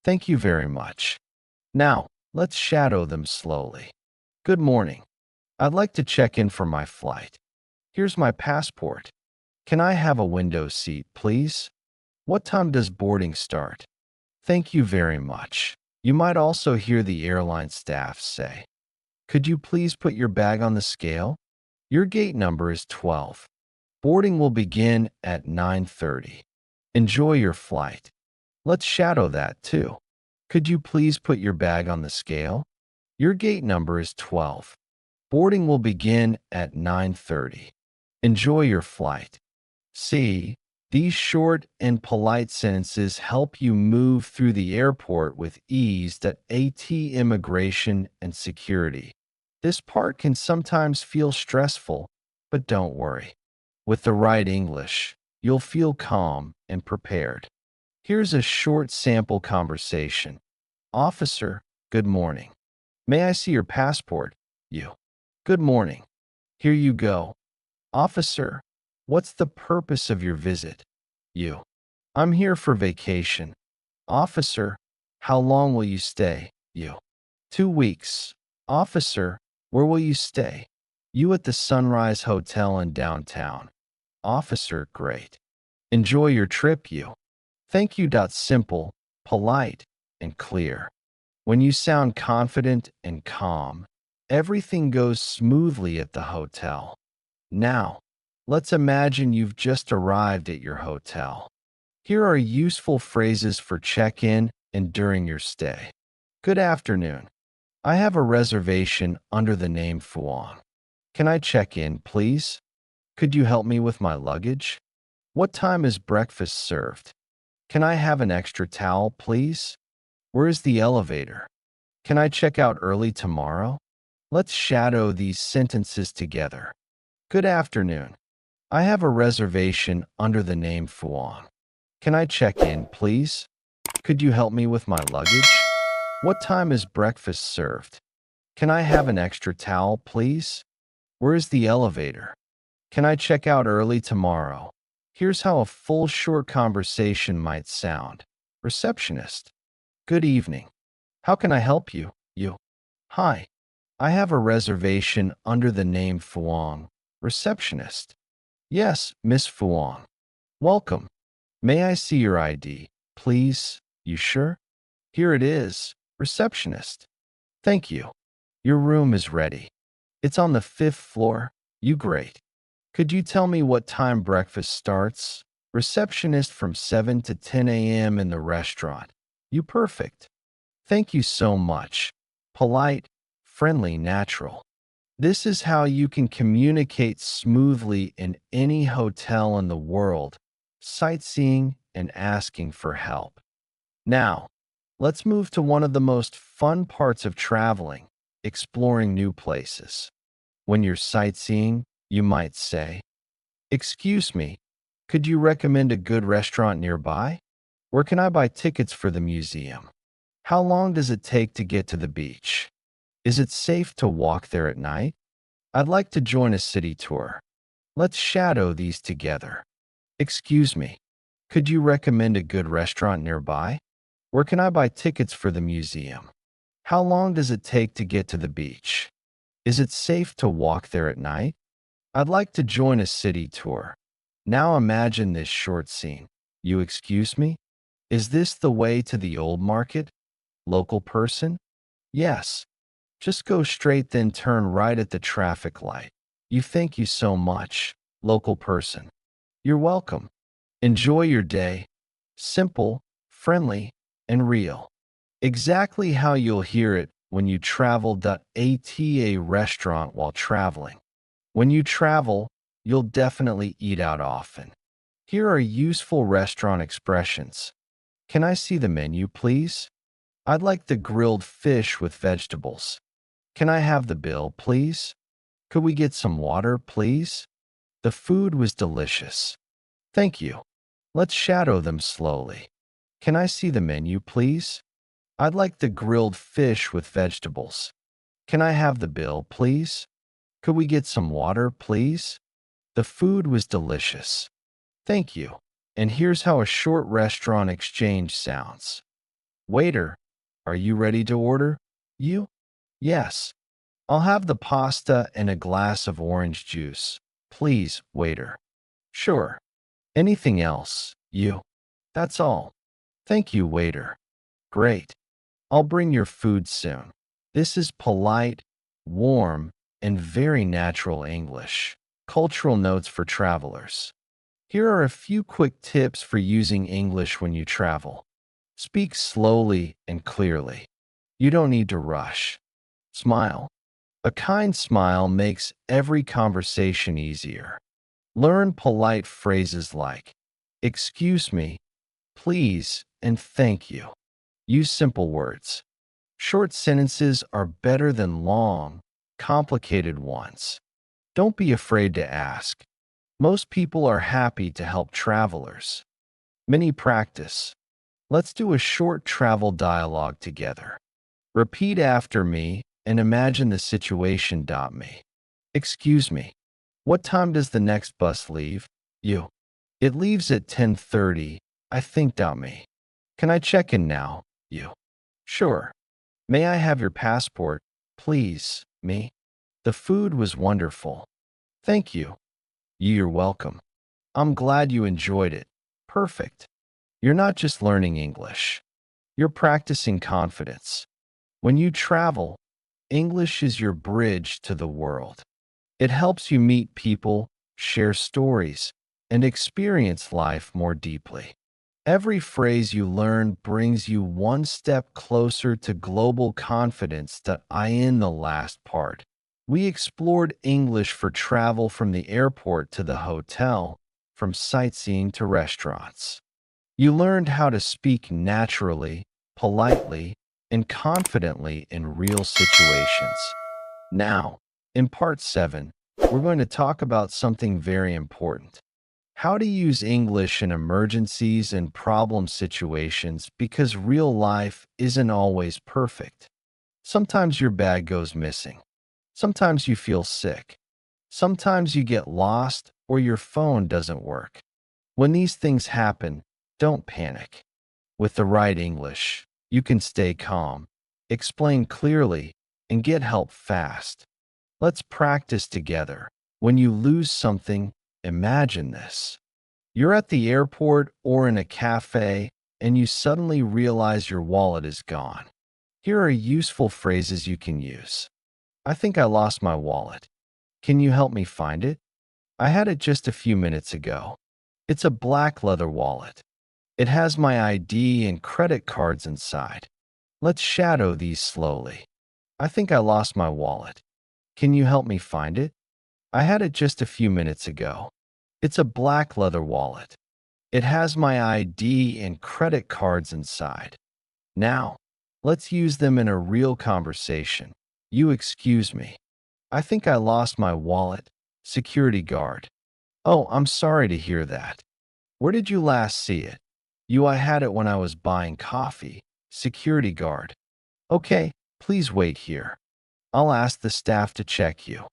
Thank you very much." Now, let's shadow them slowly. "Good morning. I'd like to check in for my flight. Here's my passport. Can I have a window seat, please? What time does boarding start? Thank you very much." You might also hear the airline staff say, "Could you please put your bag on the scale? Your gate number is 12. Boarding will begin at 9:30. Enjoy your flight." Let's shadow that too. "Could you please put your bag on the scale? Your gate number is 12. Boarding will begin at 9:30. Enjoy your flight." See, these short and polite sentences help you move through the airport with ease at immigration and security. This part can sometimes feel stressful, but don't worry. With the right English, you'll feel calm and prepared. Here's a short sample conversation. "Officer, good morning. May I see your passport? You. Good morning. Here you go. Officer, what's the purpose of your visit? You. I'm here for vacation. Officer, how long will you stay? You. 2 weeks. Officer, where will you stay? You at the Sunrise Hotel in downtown. Officer, great. Enjoy your trip, you. Thank you. Simple, polite, and clear. When you sound confident and calm, everything goes smoothly at the hotel. Now, let's imagine you've just arrived at your hotel. Here are useful phrases for check-in and during your stay. Good afternoon. I have a reservation under the name Fuan. Can I check in, please? Could you help me with my luggage? What time is breakfast served? Can I have an extra towel, please? Where is the elevator? Can I check out early tomorrow? Let's shadow these sentences together. Good afternoon. I have a reservation under the name Fuan. Can I check in, please? Could you help me with my luggage? What time is breakfast served? Can I have an extra towel, please? Where is the elevator? Can I check out early tomorrow? Here's how a full short conversation might sound. Receptionist. Good evening. How can I help you? You. Hi. I have a reservation under the name Fuang. Receptionist. Yes, Miss Fuang. Welcome. May I see your ID, please? You sure? Here it is. Receptionist. Thank you. Your room is ready. It's on the 5th floor. You great. Could you tell me what time breakfast starts? Receptionist from 7 to 10 a.m. in the restaurant. You perfect. Thank you so much. Polite, friendly, natural. This is how you can communicate smoothly in any hotel in the world, sightseeing and asking for help. Now, let's move to one of the most fun parts of traveling, exploring new places. When you're sightseeing, you might say, "Excuse me, could you recommend a good restaurant nearby? Where can I buy tickets for the museum? How long does it take to get to the beach? Is it safe to walk there at night? I'd like to join a city tour." Let's shadow these together. Excuse me, could you recommend a good restaurant nearby? Where can I buy tickets for the museum? How long does it take to get to the beach? Is it safe to walk there at night? I'd like to join a city tour. Now imagine this short scene. You excuse me? Is this the way to the old market? Local person? Yes. Just go straight then turn right at the traffic light. You thank you so much, local person. You're welcome. Enjoy your day. Simple, friendly, and real. Exactly how you'll hear it when you travel at a restaurant while traveling. When you travel, you'll definitely eat out often. Here are useful restaurant expressions. Can I see the menu, please? I'd like the grilled fish with vegetables. Can I have the bill, please? Could we get some water, please? The food was delicious. Thank you. Let's shadow them slowly. Can I see the menu, please? I'd like the grilled fish with vegetables. Can I have the bill, please? Could we get some water, please? The food was delicious. Thank you. And here's how a short restaurant exchange sounds. Waiter, are you ready to order? You? Yes. I'll have the pasta and a glass of orange juice. Please, waiter. Sure. Anything else? You? That's all. Thank you, waiter. Great. I'll bring your food soon. This is polite, warm, and very natural English. Cultural notes for travelers. Here are a few quick tips for using English when you travel. Speak slowly and clearly. You don't need to rush. Smile. A kind smile makes every conversation easier. Learn polite phrases like, excuse me, please, and thank you. Use simple words. Short sentences are better than long, complicated ones. Don't be afraid to ask. Most people are happy to help travelers. Mini practice. Let's do a short travel dialogue together. Repeat after me and imagine the situation. Me. Excuse me. What time does the next bus leave? You. It leaves at 10:30, I think. Me. Can I check in now? You. Sure. May I have your passport, please? Me. The food was wonderful. Thank you. You're welcome. I'm glad you enjoyed it. Perfect. You're not just learning English. You're practicing confidence. When you travel, English is your bridge to the world. It helps you meet people, share stories, and experience life more deeply. Every phrase you learn brings you one step closer to global confidence. In the last part, we explored English for travel from the airport to the hotel, from sightseeing to restaurants. You learned how to speak naturally, politely, and confidently in real situations. Now, in part 7, we're going to talk about something very important: how to use English in emergencies and problem situations, because real life isn't always perfect. Sometimes your bag goes missing. Sometimes you feel sick. Sometimes you get lost or your phone doesn't work. When these things happen, don't panic. With the right English, you can stay calm, explain clearly, and get help fast. Let's practice together. When you lose something, imagine this. You're at the airport or in a cafe, and you suddenly realize your wallet is gone. Here are useful phrases you can use. I think I lost my wallet. Can you help me find it? I had it just a few minutes ago. It's a black leather wallet. It has my ID and credit cards inside. Let's shadow these slowly. I think I lost my wallet. Can you help me find it? I had it just a few minutes ago. It's a black leather wallet. It has my ID and credit cards inside. Now, let's use them in a real conversation. You excuse me. I think I lost my wallet. Security guard. Oh, I'm sorry to hear that. Where did you last see it? I had it when I was buying coffee. Security guard. Okay, please wait here. I'll ask the staff to check you.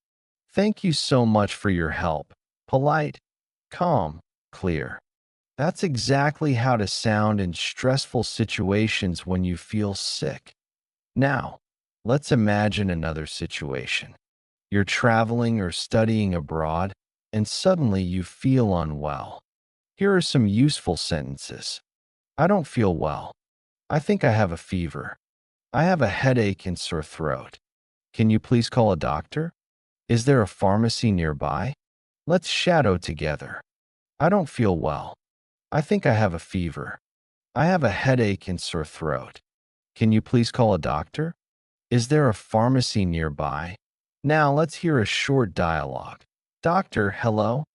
Thank you so much for your help. Polite, calm, clear. That's exactly how to sound in stressful situations when you feel sick. Now, let's imagine another situation. You're traveling or studying abroad, and suddenly you feel unwell. Here are some useful sentences. I don't feel well. I think I have a fever. I have a headache and sore throat. Can you please call a doctor? Is there a pharmacy nearby? Let's shadow together. I don't feel well. I think I have a fever. I have a headache and sore throat. Can you please call a doctor? Is there a pharmacy nearby? Now let's hear a short dialogue. Doctor, hello?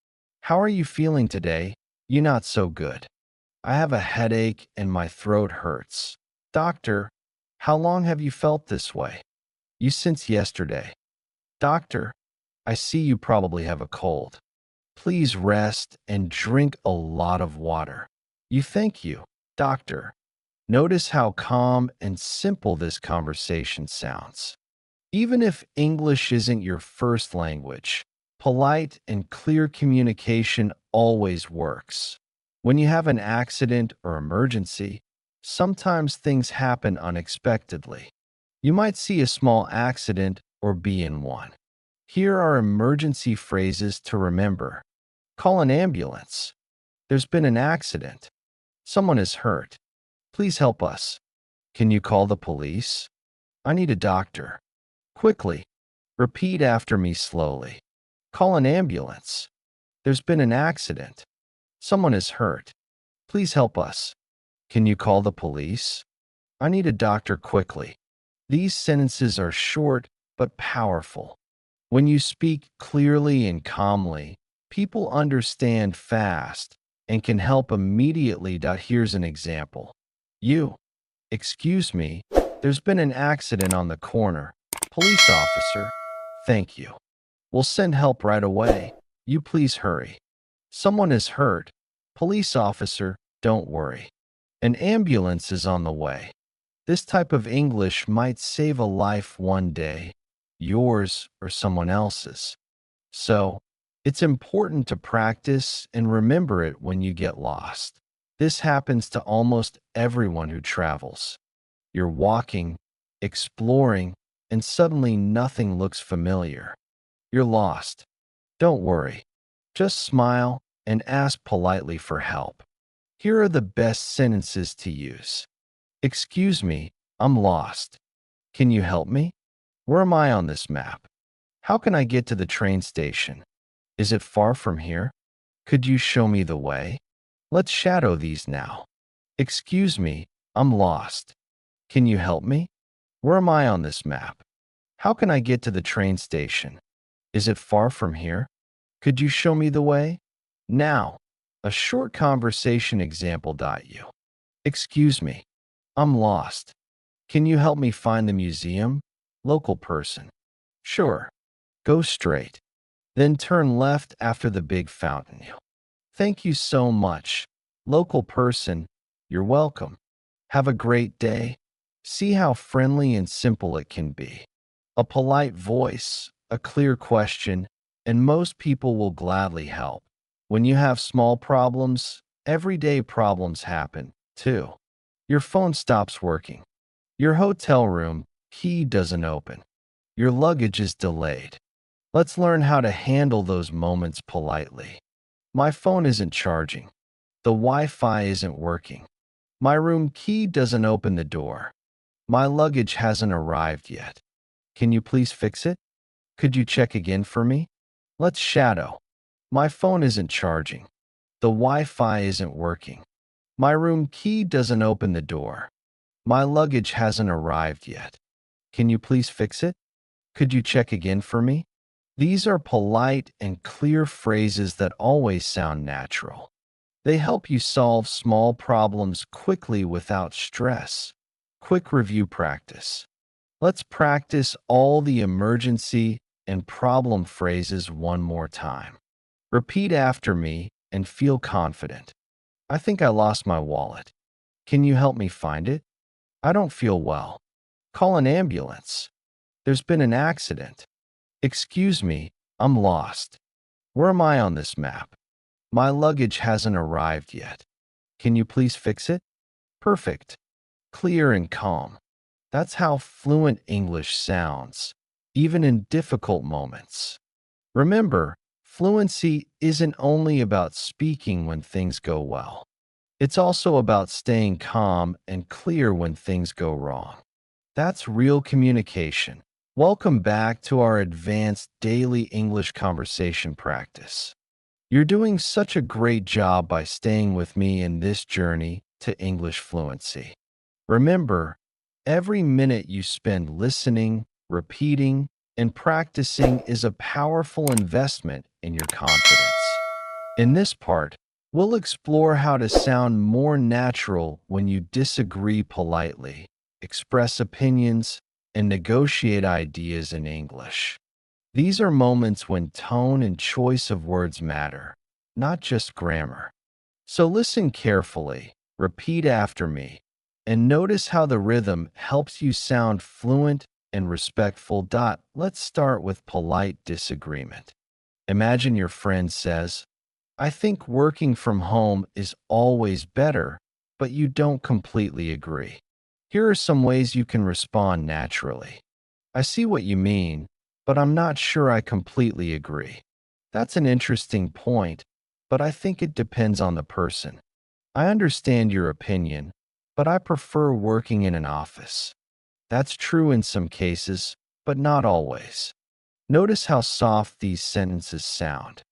How are you feeling today? You not so good. I have a headache and my throat hurts. Doctor, how long have you felt this way? You since yesterday. Doctor, I see you probably have a cold. Please rest and drink a lot of water. You thank you, doctor. Notice how calm and simple this conversation sounds. Even if English isn't your first language, polite and clear communication always works. When you have an accident or emergency, sometimes things happen unexpectedly. You might see a small accident or be in one. Here are emergency phrases to remember. Call an ambulance. There's been an accident. Someone is hurt. Please help us. Can you call the police? I need a doctor. Quickly. Repeat after me slowly. Call an ambulance. There's been an accident. Someone is hurt. Please help us. Can you call the police? I need a doctor quickly. These sentences are short but powerful. When you speak clearly and calmly, people understand fast and can help immediately. Here's an example. You. Excuse me, there's been an accident on the corner. Police officer. Thank you. We'll send help right away. You please hurry. Someone is hurt. Police officer, don't worry. An ambulance is on the way. This type of English might save a life one day, yours or someone else's. So, it's important to practice and remember it when you get lost. This happens to almost everyone who travels. You're walking, exploring, and suddenly nothing looks familiar. You're lost. Don't worry. Just smile and ask politely for help. Here are the best sentences to use. Excuse me, I'm lost. Can you help me? Where am I on this map? How can I get to the train station? Is it far from here? Could you show me the way? Let's shadow these now. Excuse me, I'm lost. Can you help me? Where am I on this map? How can I get to the train station? Is it far from here? Could you show me the way? Now, a short conversation example. You. Excuse me, I'm lost. Can you help me find the museum? Local person. Sure. Go straight. Then turn left after the big fountain. Thank you so much. Local person, you're welcome. Have a great day. See how friendly and simple it can be. A polite voice, a clear question, and most people will gladly help. When you have small problems, everyday problems happen, too. Your phone stops working. Your hotel room key doesn't open. Your luggage is delayed. Let's learn how to handle those moments politely. My phone isn't charging. The Wi-Fi isn't working. My room key doesn't open the door. My luggage hasn't arrived yet. Can you please fix it? Could you check again for me? Let's shadow. My phone isn't charging. The Wi-Fi isn't working. My room key doesn't open the door. My luggage hasn't arrived yet. Can you please fix it? Could you check again for me? These are polite and clear phrases that always sound natural. They help you solve small problems quickly without stress. Quick review practice. Let's practice all the emergency and problem phrases one more time. Repeat after me and feel confident. I think I lost my wallet. Can you help me find it? I don't feel well. Call an ambulance. There's been an accident. Excuse me, I'm lost. Where am I on this map? My luggage hasn't arrived yet. Can you please fix it? Perfect. Clear and calm. That's how fluent English sounds, even in difficult moments. Remember, fluency isn't only about speaking when things go well. It's also about staying calm and clear when things go wrong. That's real communication. Welcome back to our advanced daily English conversation practice. You're doing such a great job by staying with me in this journey to English fluency. Remember, every minute you spend listening, repeating, and practicing is a powerful investment in your confidence. In this part, we'll explore how to sound more natural when you disagree politely, express opinions, and negotiate ideas in English. These are moments when tone and choice of words matter, not just grammar. So listen carefully, repeat after me, and notice how the rhythm helps you sound fluent and respectful. Let's start with polite disagreement. Imagine your friend says, I think working from home is always better, but you don't completely agree. Here are some ways you can respond naturally. I see what you mean, but I'm not sure I completely agree. That's an interesting point, but I think it depends on the person. I understand your opinion, but I prefer working in an office. That's true in some cases, but not always. Notice how soft these sentences sound.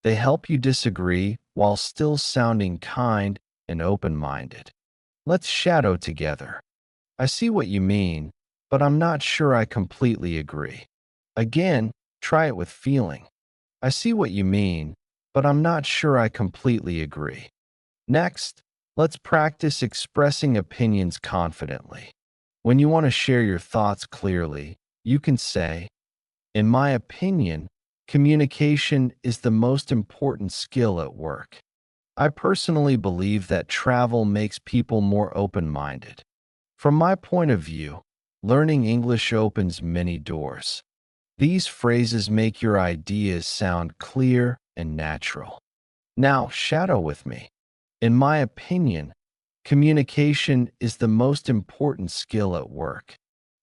They help you disagree while still sounding kind and open-minded. Let's shadow together. I see what you mean, but I'm not sure I completely agree. Again, try it with feeling. I see what you mean, but I'm not sure I completely agree. Next, let's practice expressing opinions confidently. When you want to share your thoughts clearly, you can say, in my opinion, communication is the most important skill at work. I personally believe that travel makes people more open-minded. From my point of view, learning English opens many doors. These phrases make your ideas sound clear and natural. Now, shadow with me. In my opinion, communication is the most important skill at work.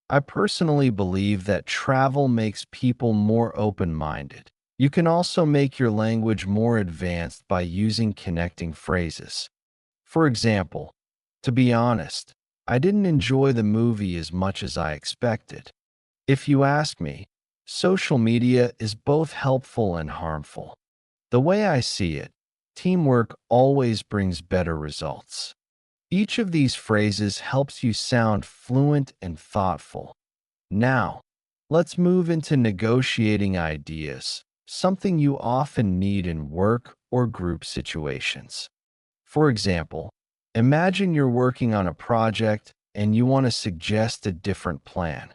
I personally believe that travel makes people more open-minded. You can also make your language more advanced by using connecting phrases. For example, to be honest, I didn't enjoy the movie as much as I expected. If you ask me, social media is both helpful and harmful. The way I see it, teamwork always brings better results. Each of these phrases helps you sound fluent and thoughtful. Now, let's move into negotiating ideas, something you often need in work or group situations. For example, imagine you're working on a project and you want to suggest a different plan.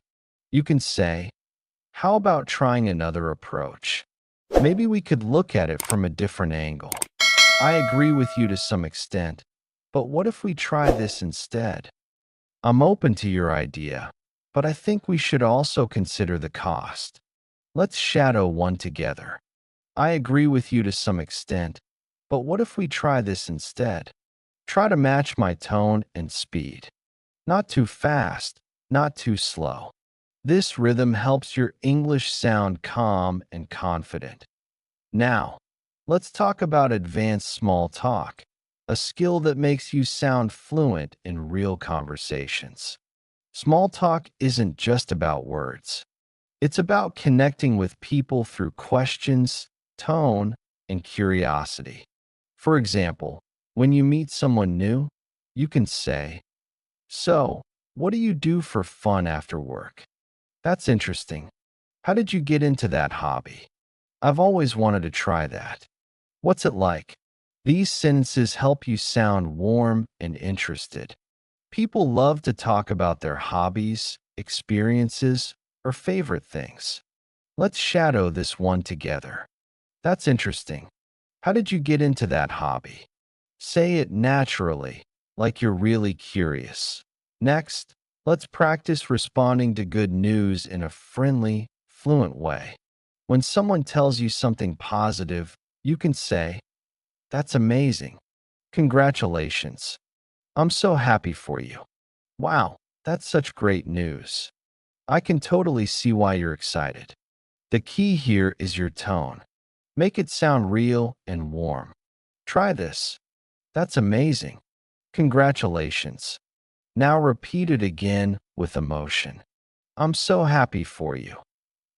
You can say, "How about trying another approach? Maybe we could look at it from a different angle. I agree with you to some extent, but what if we try this instead? I'm open to your idea, but I think we should also consider the cost. Let's shadow one together. I agree with you to some extent, but what if we try this instead? Try to match my tone and speed. Not too fast, not too slow. This rhythm helps your English sound calm and confident. Now, let's talk about advanced small talk, a skill that makes you sound fluent in real conversations. Small talk isn't just about words. It's about connecting with people through questions, tone, and curiosity. For example, when you meet someone new, you can say, "So, what do you do for fun after work? That's interesting. How did you get into that hobby? I've always wanted to try that. What's it like?" These sentences help you sound warm and interested. People love to talk about their hobbies, experiences, or favorite things. Let's shadow this one together. That's interesting. How did you get into that hobby? Say it naturally, like you're really curious. Next, let's practice responding to good news in a friendly, fluent way. When someone tells you something positive, you can say, "That's amazing. Congratulations. I'm so happy for you. Wow, that's such great news. I can totally see why you're excited." The key here is your tone. Make it sound real and warm. Try this. "That's amazing. Congratulations." Now repeat it again with emotion. "I'm so happy for you."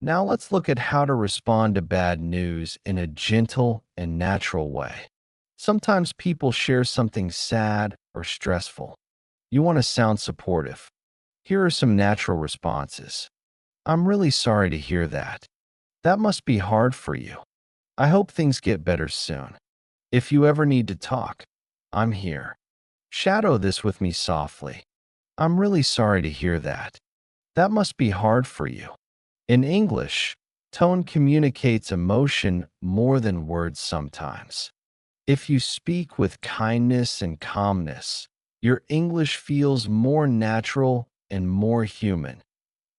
Now let's look at how to respond to bad news in a gentle and natural way. Sometimes people share something sad or stressful. You want to sound supportive. Here are some natural responses. "I'm really sorry to hear that. That must be hard for you. I hope things get better soon. If you ever need to talk, I'm here." Shadow this with me softly. "I'm really sorry to hear that. That must be hard for you." In English, tone communicates emotion more than words sometimes. If you speak with kindness and calmness, your English feels more natural and more human.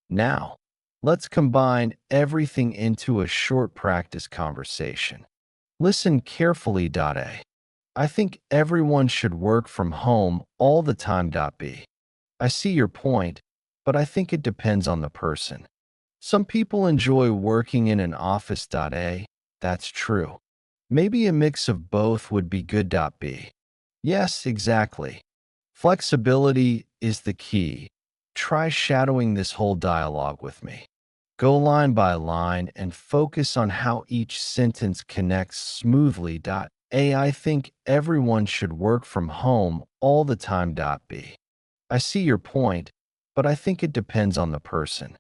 Now, let's combine everything into a short practice conversation. Listen carefully. A. I think everyone should work from home all the time. B. I see your point, but I think it depends on the person. Some people enjoy working in an office. A. That's true. Maybe a mix of both would be good. B. Yes, exactly. Flexibility is the key. Try shadowing this whole dialogue with me. Go line by line and focus on how each sentence connects smoothly. A. I think everyone should work from home all the time. B. I see your point, but I think it depends on the person.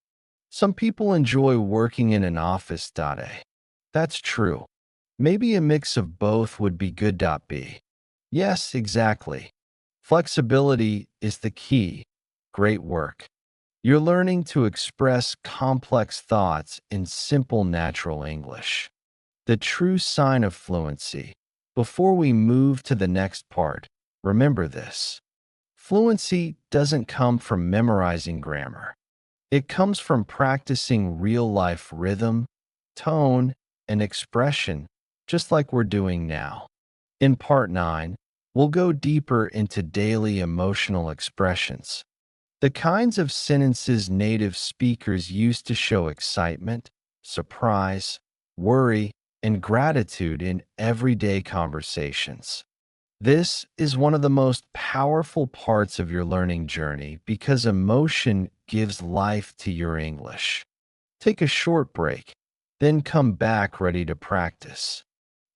Some people enjoy working in an office. A. That's true. Maybe a mix of both would be good. B. Yes, exactly. Flexibility is the key. Great work. You're learning to express complex thoughts in simple, natural English. The true sign of fluency. Before we move to the next part, remember this. Fluency doesn't come from memorizing grammar. It comes from practicing real-life rhythm, tone, and expression, just like we're doing now. In Part 9, we'll go deeper into daily emotional expressions, the kinds of sentences native speakers use to show excitement, surprise, worry, and gratitude in everyday conversations. This is one of the most powerful parts of your learning journey because emotion gives life to your English. Take a short break, then come back ready to practice.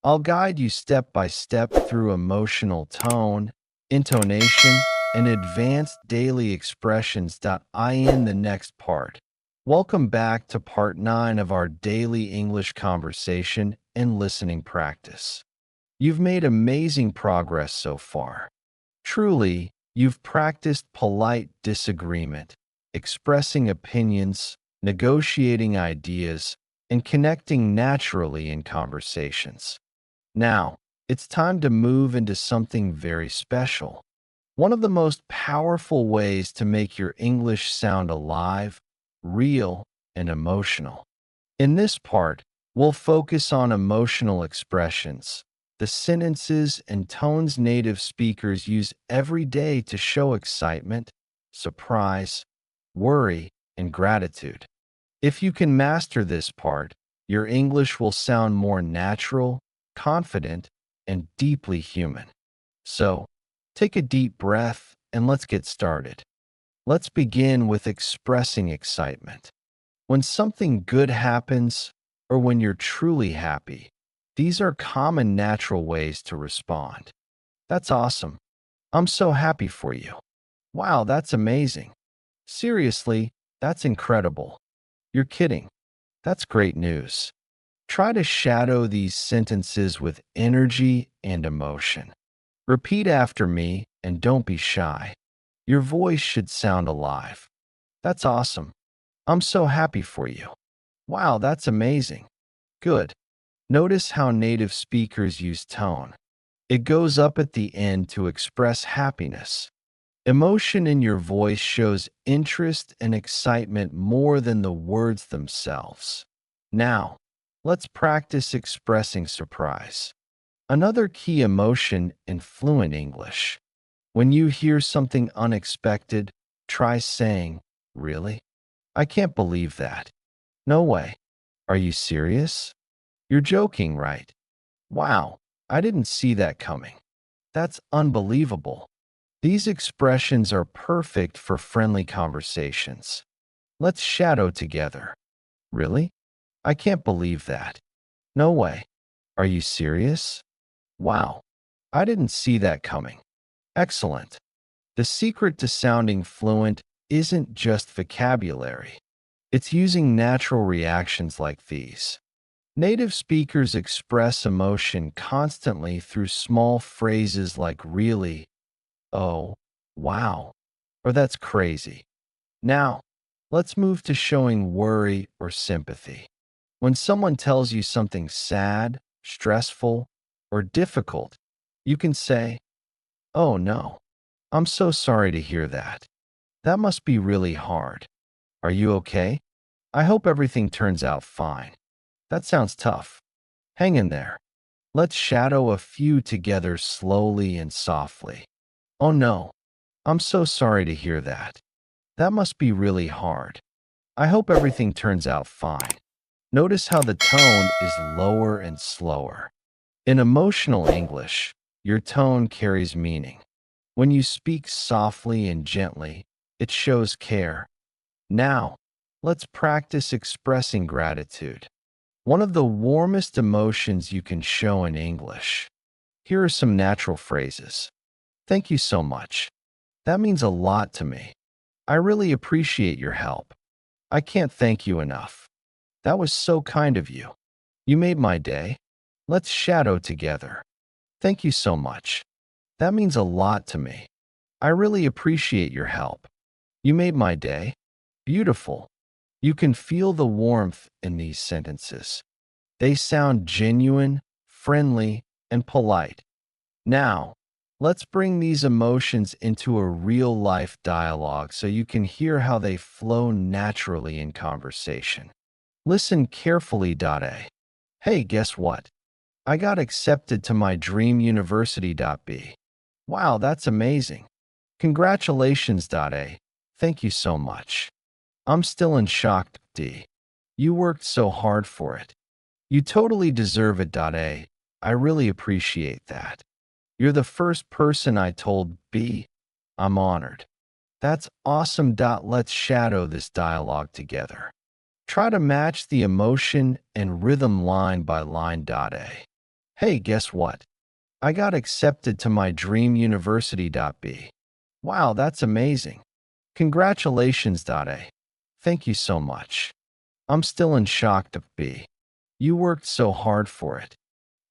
I'll guide you step by step through emotional tone, intonation, and advanced daily expressions. In the next part. Welcome back to part 9 of our daily English conversation and listening practice. You've made amazing progress so far. Truly, you've practiced polite disagreement, expressing opinions, negotiating ideas, and connecting naturally in conversations. Now, it's time to move into something very special. One of the most powerful ways to make your English sound alive, real, and emotional. In this part, we'll focus on emotional expressions, the sentences and tones native speakers use every day to show excitement, surprise, worry, and gratitude. If you can master this part, your English will sound more natural, confident, and deeply human. So, take a deep breath and let's get started. Let's begin with expressing excitement. When something good happens, or when you're truly happy, these are common natural ways to respond. That's awesome. I'm so happy for you. Wow, that's amazing. Seriously, that's incredible. You're kidding. That's great news. Try to shadow these sentences with energy and emotion. Repeat after me and don't be shy. Your voice should sound alive. That's awesome. I'm so happy for you. Wow, that's amazing. Good. Notice how native speakers use tone. It goes up at the end to express happiness. Emotion in your voice shows interest and excitement more than the words themselves. Now, let's practice expressing surprise. Another key emotion in fluent English. When you hear something unexpected, try saying, "Really? I can't believe that. No way. Are you serious? You're joking, right? Wow, I didn't see that coming. That's unbelievable." These expressions are perfect for friendly conversations. Let's shadow together. Really? I can't believe that. No way. Are you serious? Wow, I didn't see that coming. Excellent. The secret to sounding fluent isn't just vocabulary. It's using natural reactions like these. Native speakers express emotion constantly through small phrases like really, oh, wow, or that's crazy. Now, let's move to showing worry or sympathy. When someone tells you something sad, stressful, or difficult, you can say, "Oh no, I'm so sorry to hear that. That must be really hard. Are you okay? I hope everything turns out fine. That sounds tough. Hang in there." Let's shadow a few together slowly and softly. "Oh no, I'm so sorry to hear that. That must be really hard. I hope everything turns out fine." Notice how the tone is lower and slower. In emotional English, your tone carries meaning. When you speak softly and gently, it shows care. Now, let's practice expressing gratitude, one of the warmest emotions you can show in English. Here are some natural phrases. "Thank you so much. That means a lot to me. I really appreciate your help. I can't thank you enough. That was so kind of you. You made my day." Let's shadow together. "Thank you so much. That means a lot to me. I really appreciate your help. You made my day." Beautiful. You can feel the warmth in these sentences. They sound genuine, friendly, and polite. Now, Let's bring these emotions into a real-life dialogue so you can hear how they flow naturally in conversation. Listen carefully. A. Hey, guess what? I got accepted to my dream university. B. Wow, that's amazing. Congratulations. A. Thank you so much. I'm still in shock. D. You worked so hard for it. You totally deserve it. A. I really appreciate that. You're the first person I told. B. I'm honored. That's awesome. Let's shadow this dialogue together. Try to match the emotion and rhythm line by line. A. Hey, guess what? I got accepted to my dream university. B. Wow, that's amazing. Congratulations. A. Thank you so much. I'm still in shock. B. You worked so hard for it.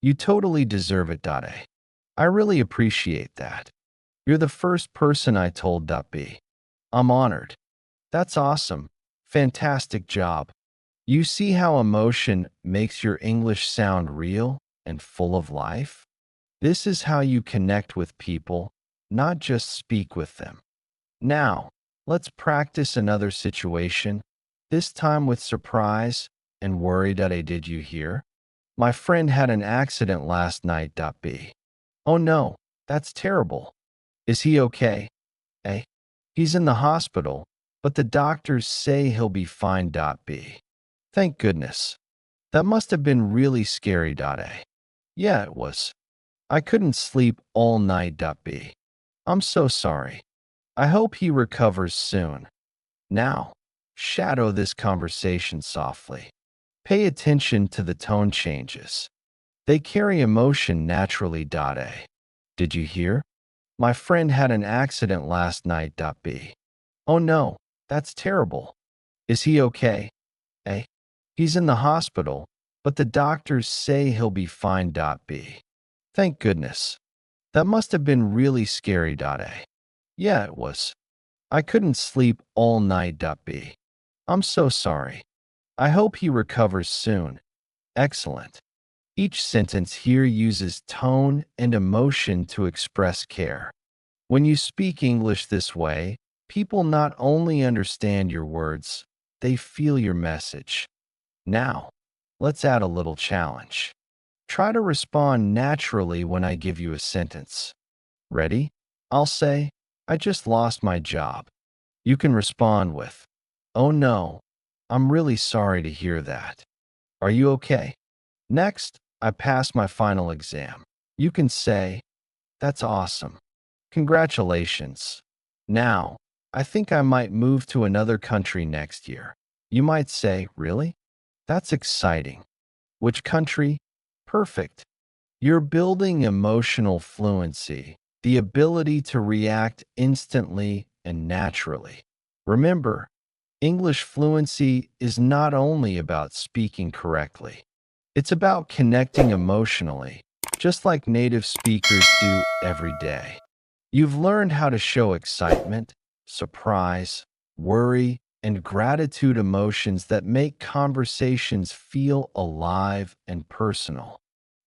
You totally deserve it. A. I really appreciate that. You're the first person I told. B. I'm honored. That's awesome. Fantastic job. You see how emotion makes your English sound real and full of life? This is how you connect with people, not just speak with them. Now, let's practice another situation, this time with surprise and worry. A. Did you hear? My friend had an accident last night. B. Oh no, that's terrible. Is he okay? A. He's in the hospital, but the doctors say he'll be fine. B. Thank goodness. That must have been really scary. A. Yeah, it was. I couldn't sleep all night. B. I'm so sorry. I hope he recovers soon. Now, shadow this conversation softly. Pay attention to the tone changes. They carry emotion naturally. A. Did you hear? My friend had an accident last night. B. Oh no, that's terrible. Is he okay? A. He's in the hospital, but the doctors say he'll be fine. B. Thank goodness. That must have been really scary. A. Yeah, it was. I couldn't sleep all night. B. I'm so sorry. I hope he recovers soon. Excellent. Each sentence here uses tone and emotion to express care. When you speak English this way, people not only understand your words, they feel your message. Now, let's add a little challenge. Try to respond naturally when I give you a sentence. Ready? I'll say, I just lost my job. You can respond with, oh no, I'm really sorry to hear that. Are you okay? Next, I passed my final exam. You can say, that's awesome. Congratulations. Now, I think I might move to another country next year. You might say, really? That's exciting. Which country? Perfect. You're building emotional fluency, the ability to react instantly and naturally. Remember, English fluency is not only about speaking correctly, it's about connecting emotionally, just like native speakers do every day. You've learned how to show excitement, surprise, worry, and gratitude, emotions that make conversations feel alive and personal.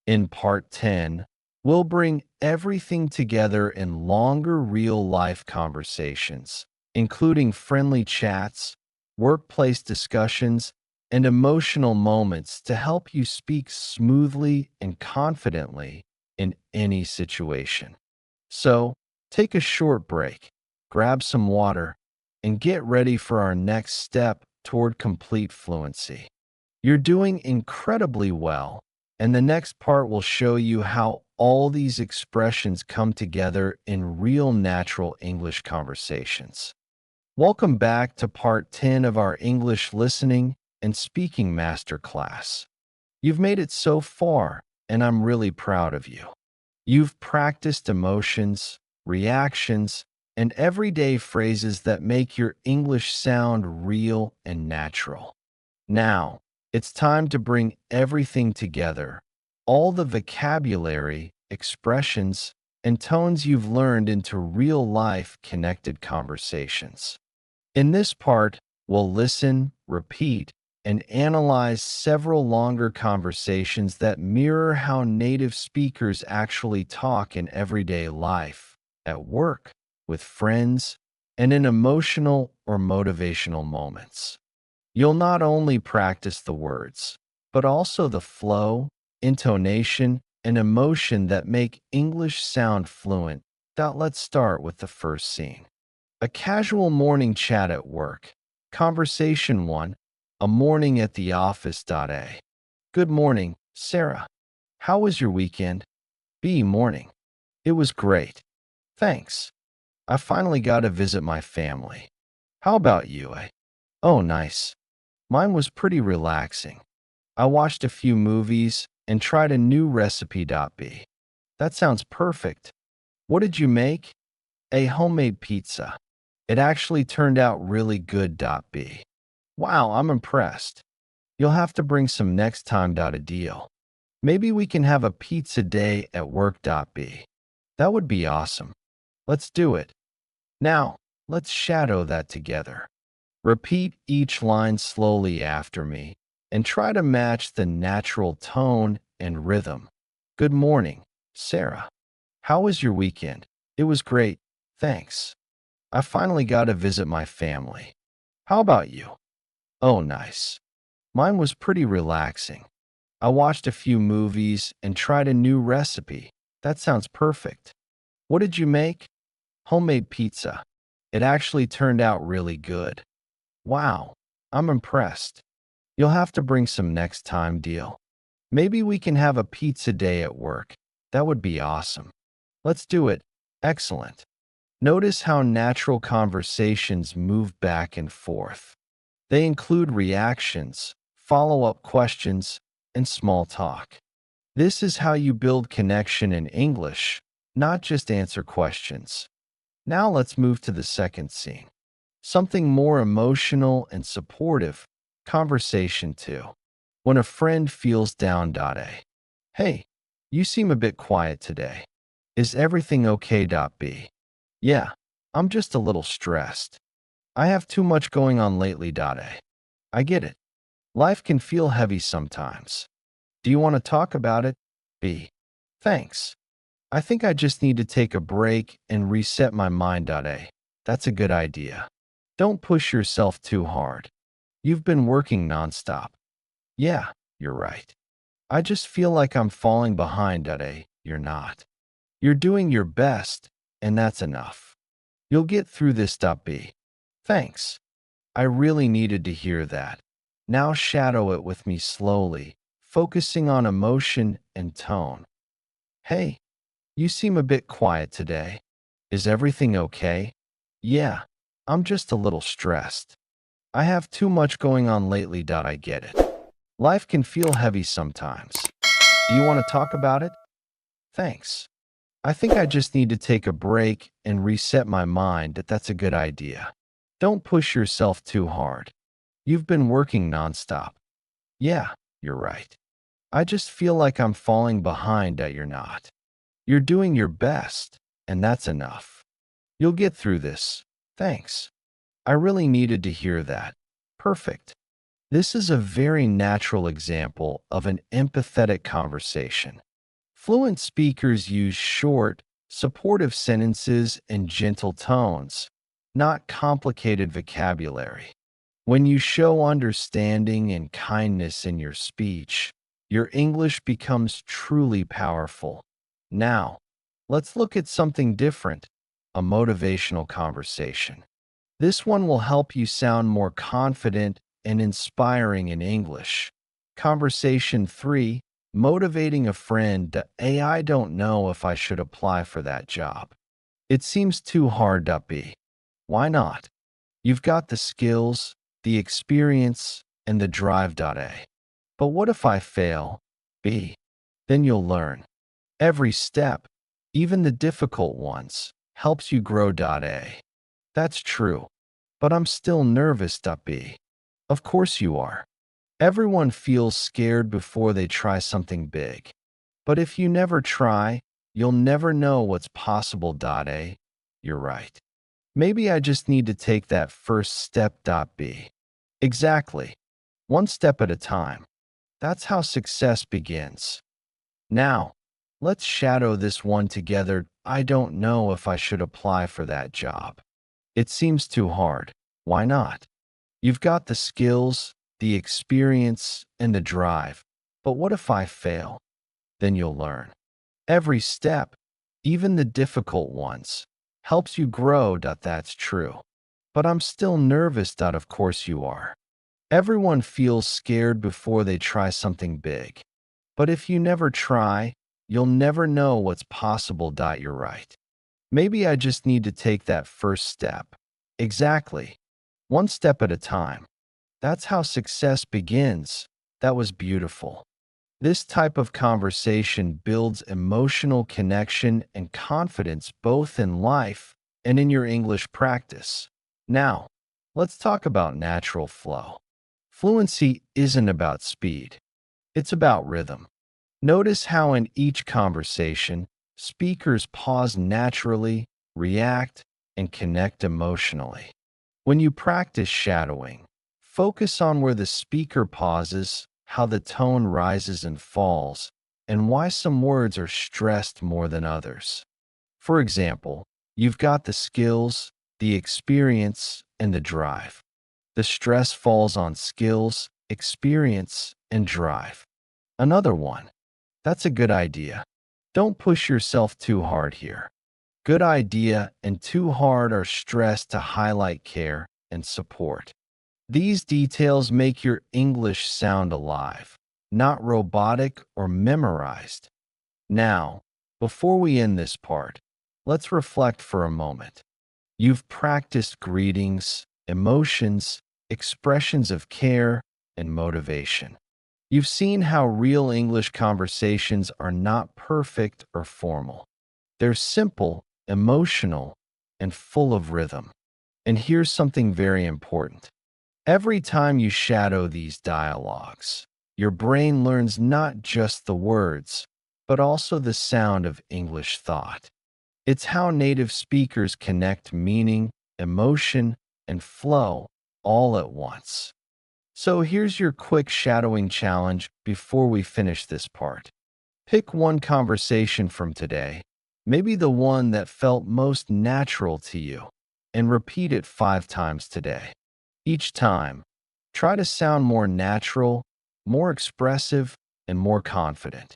In Part 10, we'll bring everything together in longer real-life conversations, including friendly chats, workplace discussions, and emotional moments to help you speak smoothly and confidently in any situation. So, take a short break, grab some water, and get ready for our next step toward complete fluency. You're doing incredibly well, and the next part will show you how all these expressions come together in real natural English conversations. Welcome back to part 10 of our English listening and speaking masterclass. You've made it so far, and I'm really proud of you. You've practiced emotions, reactions, and everyday phrases that make your English sound real and natural. Now, it's time to bring everything together, all the vocabulary, expressions, and tones you've learned into real-life connected conversations. In this part, we'll listen, repeat, and analyze several longer conversations that mirror how native speakers actually talk in everyday life, at work, with friends, and in emotional or motivational moments. You'll not only practice the words, but also the flow, intonation, and emotion that make English sound fluent. Let's start with the first scene. A casual morning chat at work. Conversation 1. A morning at the office. A. Good morning, Sarah. How was your weekend? B. Morning. It was great. Thanks. I finally got to visit my family. How about you? A. Oh, nice. Mine was pretty relaxing. I watched a few movies and tried a new recipe. B. That sounds perfect. What did you make? A homemade pizza. It actually turned out really good. B. Wow, I'm impressed. You'll have to bring some next time. A deal. Maybe we can have a pizza day at work. B. That would be awesome. Let's do it. Now, let's shadow that together. Repeat each line slowly after me and try to match the natural tone and rhythm. Good morning, Sarah. How was your weekend? It was great. Thanks. I finally got to visit my family. How about you? Oh, nice. Mine was pretty relaxing. I watched a few movies and tried a new recipe. That sounds perfect. What did you make? Homemade pizza. It actually turned out really good. Wow, I'm impressed. You'll have to bring some next time. Deal. Maybe we can have a pizza day at work. That would be awesome. Let's do it. Excellent. Notice how natural conversations move back and forth. They include reactions, follow-up questions, and small talk. This is how you build connection in English, not just answer questions. Now let's move to the second scene. Something more emotional and supportive. Conversation 2. When a friend feels down. A. Hey, you seem a bit quiet today. Is everything okay? B. Yeah, I'm just a little stressed. I have too much going on lately. A. I get it. Life can feel heavy sometimes. Do you want to talk about it? B. Thanks. I think I just need to take a break and reset my mind. A. That's a good idea. Don't push yourself too hard. You've been working nonstop. Yeah, you're right. I just feel like I'm falling behind. A. You're not. You're doing your best, and that's enough. You'll get through this. B. Thanks. I really needed to hear that. Now shadow it with me slowly, focusing on emotion and tone. Hey, you seem a bit quiet today. Is everything okay? Yeah, I'm just a little stressed. I have too much going on lately. I get it. Life can feel heavy sometimes. Do you want to talk about it? Thanks. I think I just need to take a break and reset my mind. That's a good idea. Don't push yourself too hard. You've been working nonstop. Yeah, you're right. I just feel like I'm falling behind. You're not. You're doing your best, and that's enough. You'll get through this. Thanks. I really needed to hear that. Perfect. This is a very natural example of an empathetic conversation. Fluent speakers use short, supportive sentences and gentle tones, not complicated vocabulary. When you show understanding and kindness in your speech, your English becomes truly powerful. Now, let's look at something different, a motivational conversation. This one will help you sound more confident and inspiring in English. Conversation 3. Motivating a friend. I don't know if I should apply for that job. It seems too hard. B. Why not? You've got the skills, the experience, and the drive. A. But what if I fail? B. Then you'll learn. Every step, even the difficult ones, helps you grow. A. That's true. But I'm still nervous. B. Of course you are. Everyone feels scared before they try something big. But if you never try, you'll never know what's possible. A. You're right. Maybe I just need to take that first step. B. Exactly. one step at a time. That's how success begins. Now, let's shadow this one together. I don't know if I should apply for that job. It seems too hard. Why not? You've got the skills, the experience, and the drive. But what if I fail? Then you'll learn. Every step, even the difficult ones, helps you grow. That's true. But I'm still nervous. Of course you are. Everyone feels scared before they try something big. But if you never try, you'll never know what's possible. You're right. Maybe I just need to take that first step. Exactly. One step at a time. That's how success begins. That was beautiful. This type of conversation builds emotional connection and confidence both in life and in your English practice. Now, let's talk about natural flow. Fluency isn't about speed, it's about rhythm. Notice how in each conversation, speakers pause naturally, react, and connect emotionally. When you practice shadowing, focus on where the speaker pauses, how the tone rises and falls, and why some words are stressed more than others. For example, you've got the skills, the experience, and the drive. The stress falls on skills, experience, and drive. Another one. That's a good idea. Don't push yourself too hard here. Good idea and too hard are stressed to highlight care and support. These details make your English sound alive, not robotic or memorized. Now, before we end this part, let's reflect for a moment. You've practiced greetings, emotions, expressions of care, and motivation. You've seen how real English conversations are not perfect or formal. They're simple, emotional, and full of rhythm. And here's something very important. Every time you shadow these dialogues, your brain learns not just the words, but also the sound of English thought. It's how native speakers connect meaning, emotion, and flow all at once. So here's your quick shadowing challenge before we finish this part. Pick one conversation from today, maybe the one that felt most natural to you, and repeat it 5 times today. Each time, try to sound more natural, more expressive, and more confident.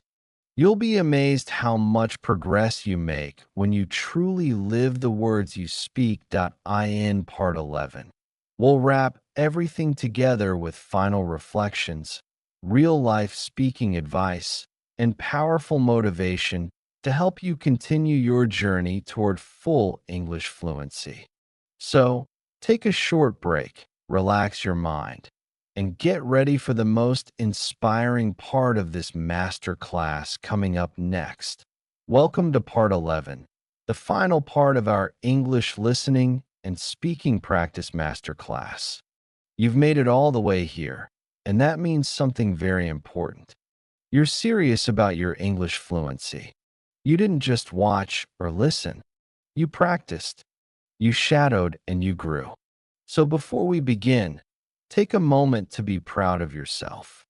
You'll be amazed how much progress you make when you truly live the words you speak. In Part 11, we'll wrap everything together with final reflections, real-life speaking advice, and powerful motivation to help you continue your journey toward full English fluency. So, take a short break, relax your mind, and get ready for the most inspiring part of this masterclass coming up next. Welcome to Part 11, the final part of our English listening and speaking practice masterclass. You've made it all the way here, and that means something very important. You're serious about your English fluency. You didn't just watch or listen. You practiced, you shadowed, and you grew. So before we begin, take a moment to be proud of yourself.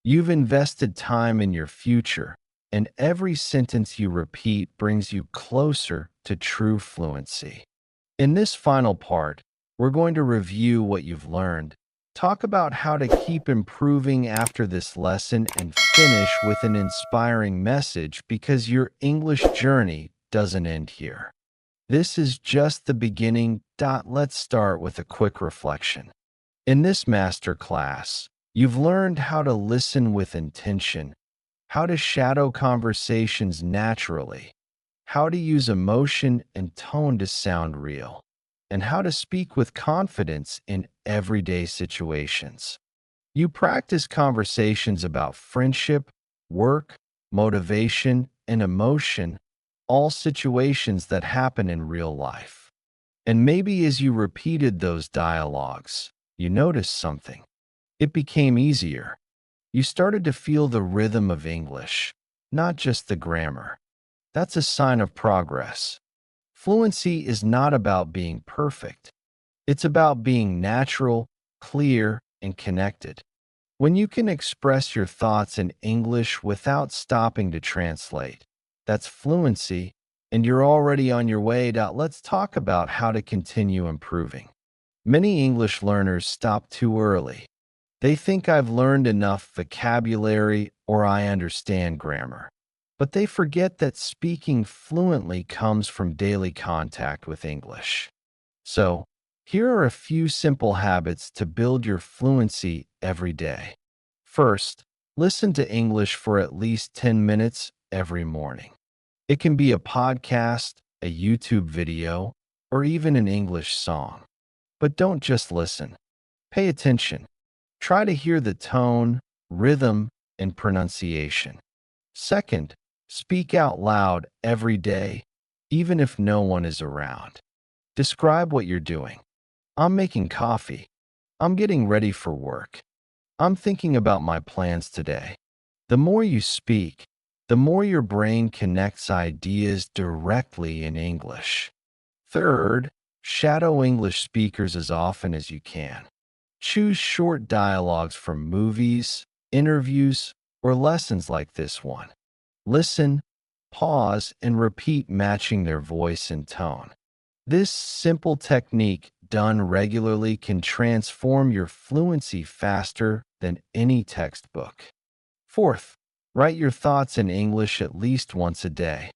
You've invested time in your future, and every sentence you repeat brings you closer to true fluency. In this final part, we're going to review what you've learned, talk about how to keep improving after this lesson, and finish with an inspiring message because your English journey doesn't end here. This is just the beginning. Let's start with a quick reflection. In this masterclass, you've learned how to listen with intention, how to shadow conversations naturally, how to use emotion and tone to sound real, and how to speak with confidence in everyday situations. You practice conversations about friendship, work, motivation, and emotion, all situations that happen in real life. And maybe as you repeated those dialogues, you noticed something. It became easier. You started to feel the rhythm of English, not just the grammar. That's a sign of progress. Fluency is not about being perfect. It's about being natural, clear, and connected. When you can express your thoughts in English without stopping to translate, that's fluency, and you're already on your way. Let's talk about how to continue improving. Many English learners stop too early. They think I've learned enough vocabulary or I understand grammar. But they forget that speaking fluently comes from daily contact with English. So, here are a few simple habits to build your fluency every day. First, listen to English for at least 10 minutes every morning. It can be a podcast, a YouTube video, or even an English song. But don't just listen. Pay attention. Try to hear the tone, rhythm, and pronunciation. Second, speak out loud every day, even if no one is around. Describe what you're doing. I'm making coffee. I'm getting ready for work. I'm thinking about my plans today. The more you speak, the more your brain connects ideas directly in English. Third, shadow English speakers as often as you can. Choose short dialogues from movies, interviews, or lessons like this one. Listen, pause, and repeat, matching their voice and tone. This simple technique, done regularly, can transform your fluency faster than any textbook. Fourth, write your thoughts in English at least once a day.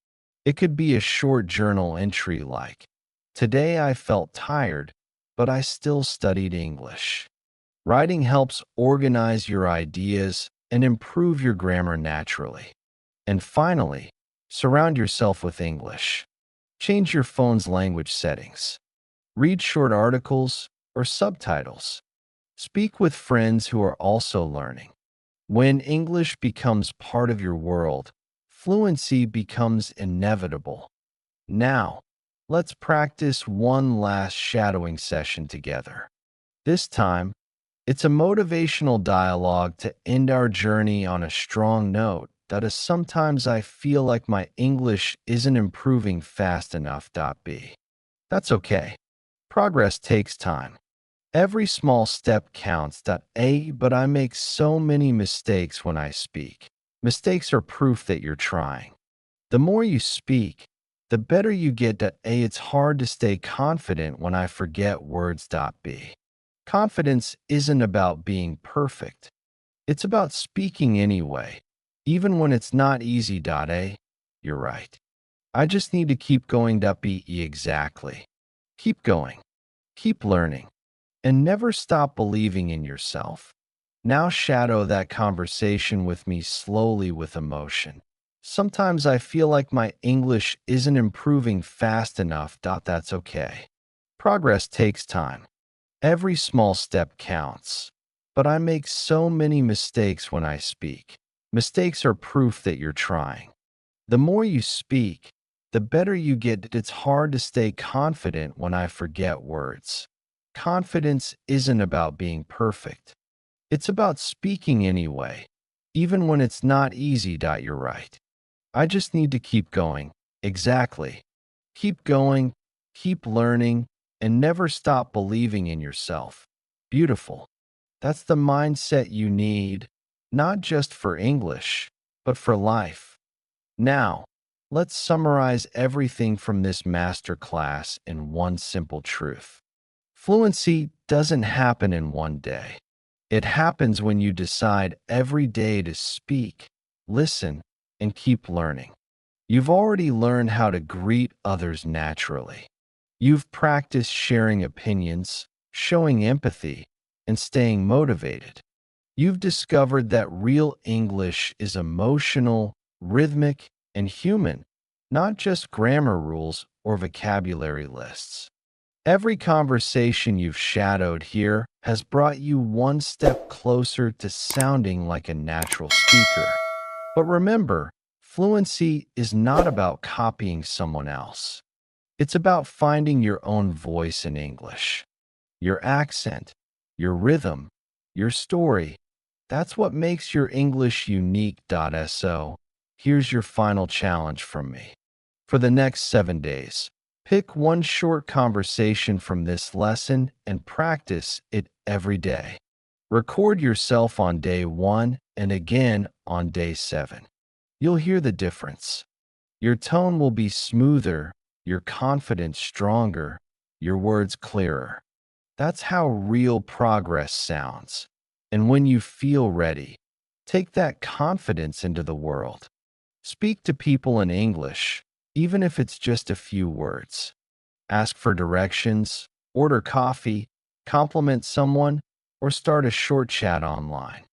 It could be a short journal entry like, "Today I felt tired, but I still studied English." Writing helps organize your ideas and improve your grammar naturally. And finally, surround yourself with English. Change your phone's language settings. Read short articles or subtitles. Speak with friends who are also learning. When English becomes part of your world, fluency becomes inevitable. Now, let's practice one last shadowing session together. This time, it's a motivational dialogue to end our journey on a strong note. That is, sometimes I feel like my English isn't improving fast enough. B. That's okay. Progress takes time. Every small step counts. A. But I make so many mistakes when I speak. Mistakes are proof that you're trying. The more you speak, the better you get. A. It's hard to stay confident when I forget words. B. Confidence isn't about being perfect. It's about speaking anyway, even when it's not easy. A. You're right. I just need to keep going. B. Exactly. Keep going. Keep learning. And never stop believing in yourself. Now shadow that conversation with me slowly with emotion. Sometimes I feel like my English isn't improving fast enough. That's okay. Progress takes time. Every small step counts. But I make so many mistakes when I speak. Mistakes are proof that you're trying. The more you speak, the better you get. It's hard to stay confident when I forget words. Confidence isn't about being perfect. It's about speaking anyway, even when it's not easy. You're right. I just need to keep going. Exactly. Keep going, keep learning, and never stop believing in yourself. Beautiful. That's the mindset you need, not just for English, but for life. Now, let's summarize everything from this masterclass in one simple truth. Fluency doesn't happen in one day. It happens when you decide every day to speak, listen, and keep learning. You've already learned how to greet others naturally. You've practiced sharing opinions, showing empathy, and staying motivated. You've discovered that real English is emotional, rhythmic, and human, not just grammar rules or vocabulary lists. Every conversation you've shadowed here has brought you one step closer to sounding like a natural speaker. But remember, fluency is not about copying someone else. It's about finding your own voice in English. Your accent, your rhythm, your story. That's what makes your English unique. So, here's your final challenge from me. For the next 7 days, pick one short conversation from this lesson and practice it every day. Record yourself on day 1 and again on day 7. You'll hear the difference. Your tone will be smoother, your confidence stronger, your words clearer. That's how real progress sounds. And when you feel ready, take that confidence into the world. Speak to people in English, even if it's just a few words. Ask for directions, order coffee, compliment someone, or start a short chat online.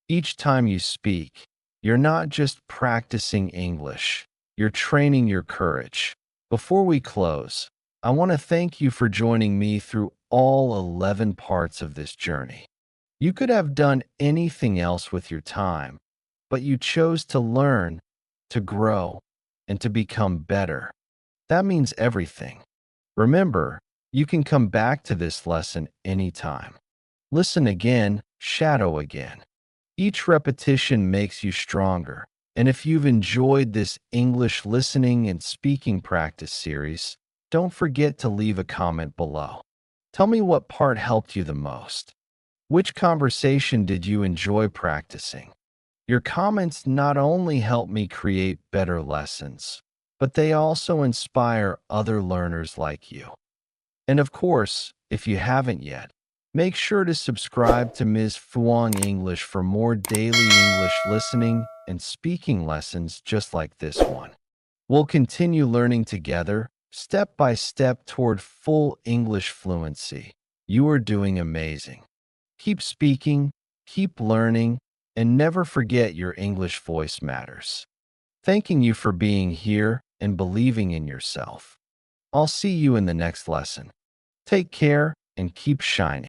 Each time you speak, you're not just practicing English, you're training your courage. Before we close, I want to thank you for joining me through all 11 parts of this journey. You could have done anything else with your time, but you chose to learn, to grow, and to become better. That means everything. Remember, you can come back to this lesson anytime. Listen again, shadow again. Each repetition makes you stronger. And if you've enjoyed this English listening and speaking practice series, don't forget to leave a comment below. Tell me what part helped you the most. Which conversation did you enjoy practicing? Your comments not only help me create better lessons, but they also inspire other learners like you. And of course, if you haven't yet, make sure to subscribe to Ms. Fuang English for more daily English listening and speaking lessons just like this one. We'll continue learning together, step by step toward full English fluency. You are doing amazing. Keep speaking, keep learning, and never forget your English voice matters. Thanking you for being here and believing in yourself. I'll see you in the next lesson. Take care and keep shining.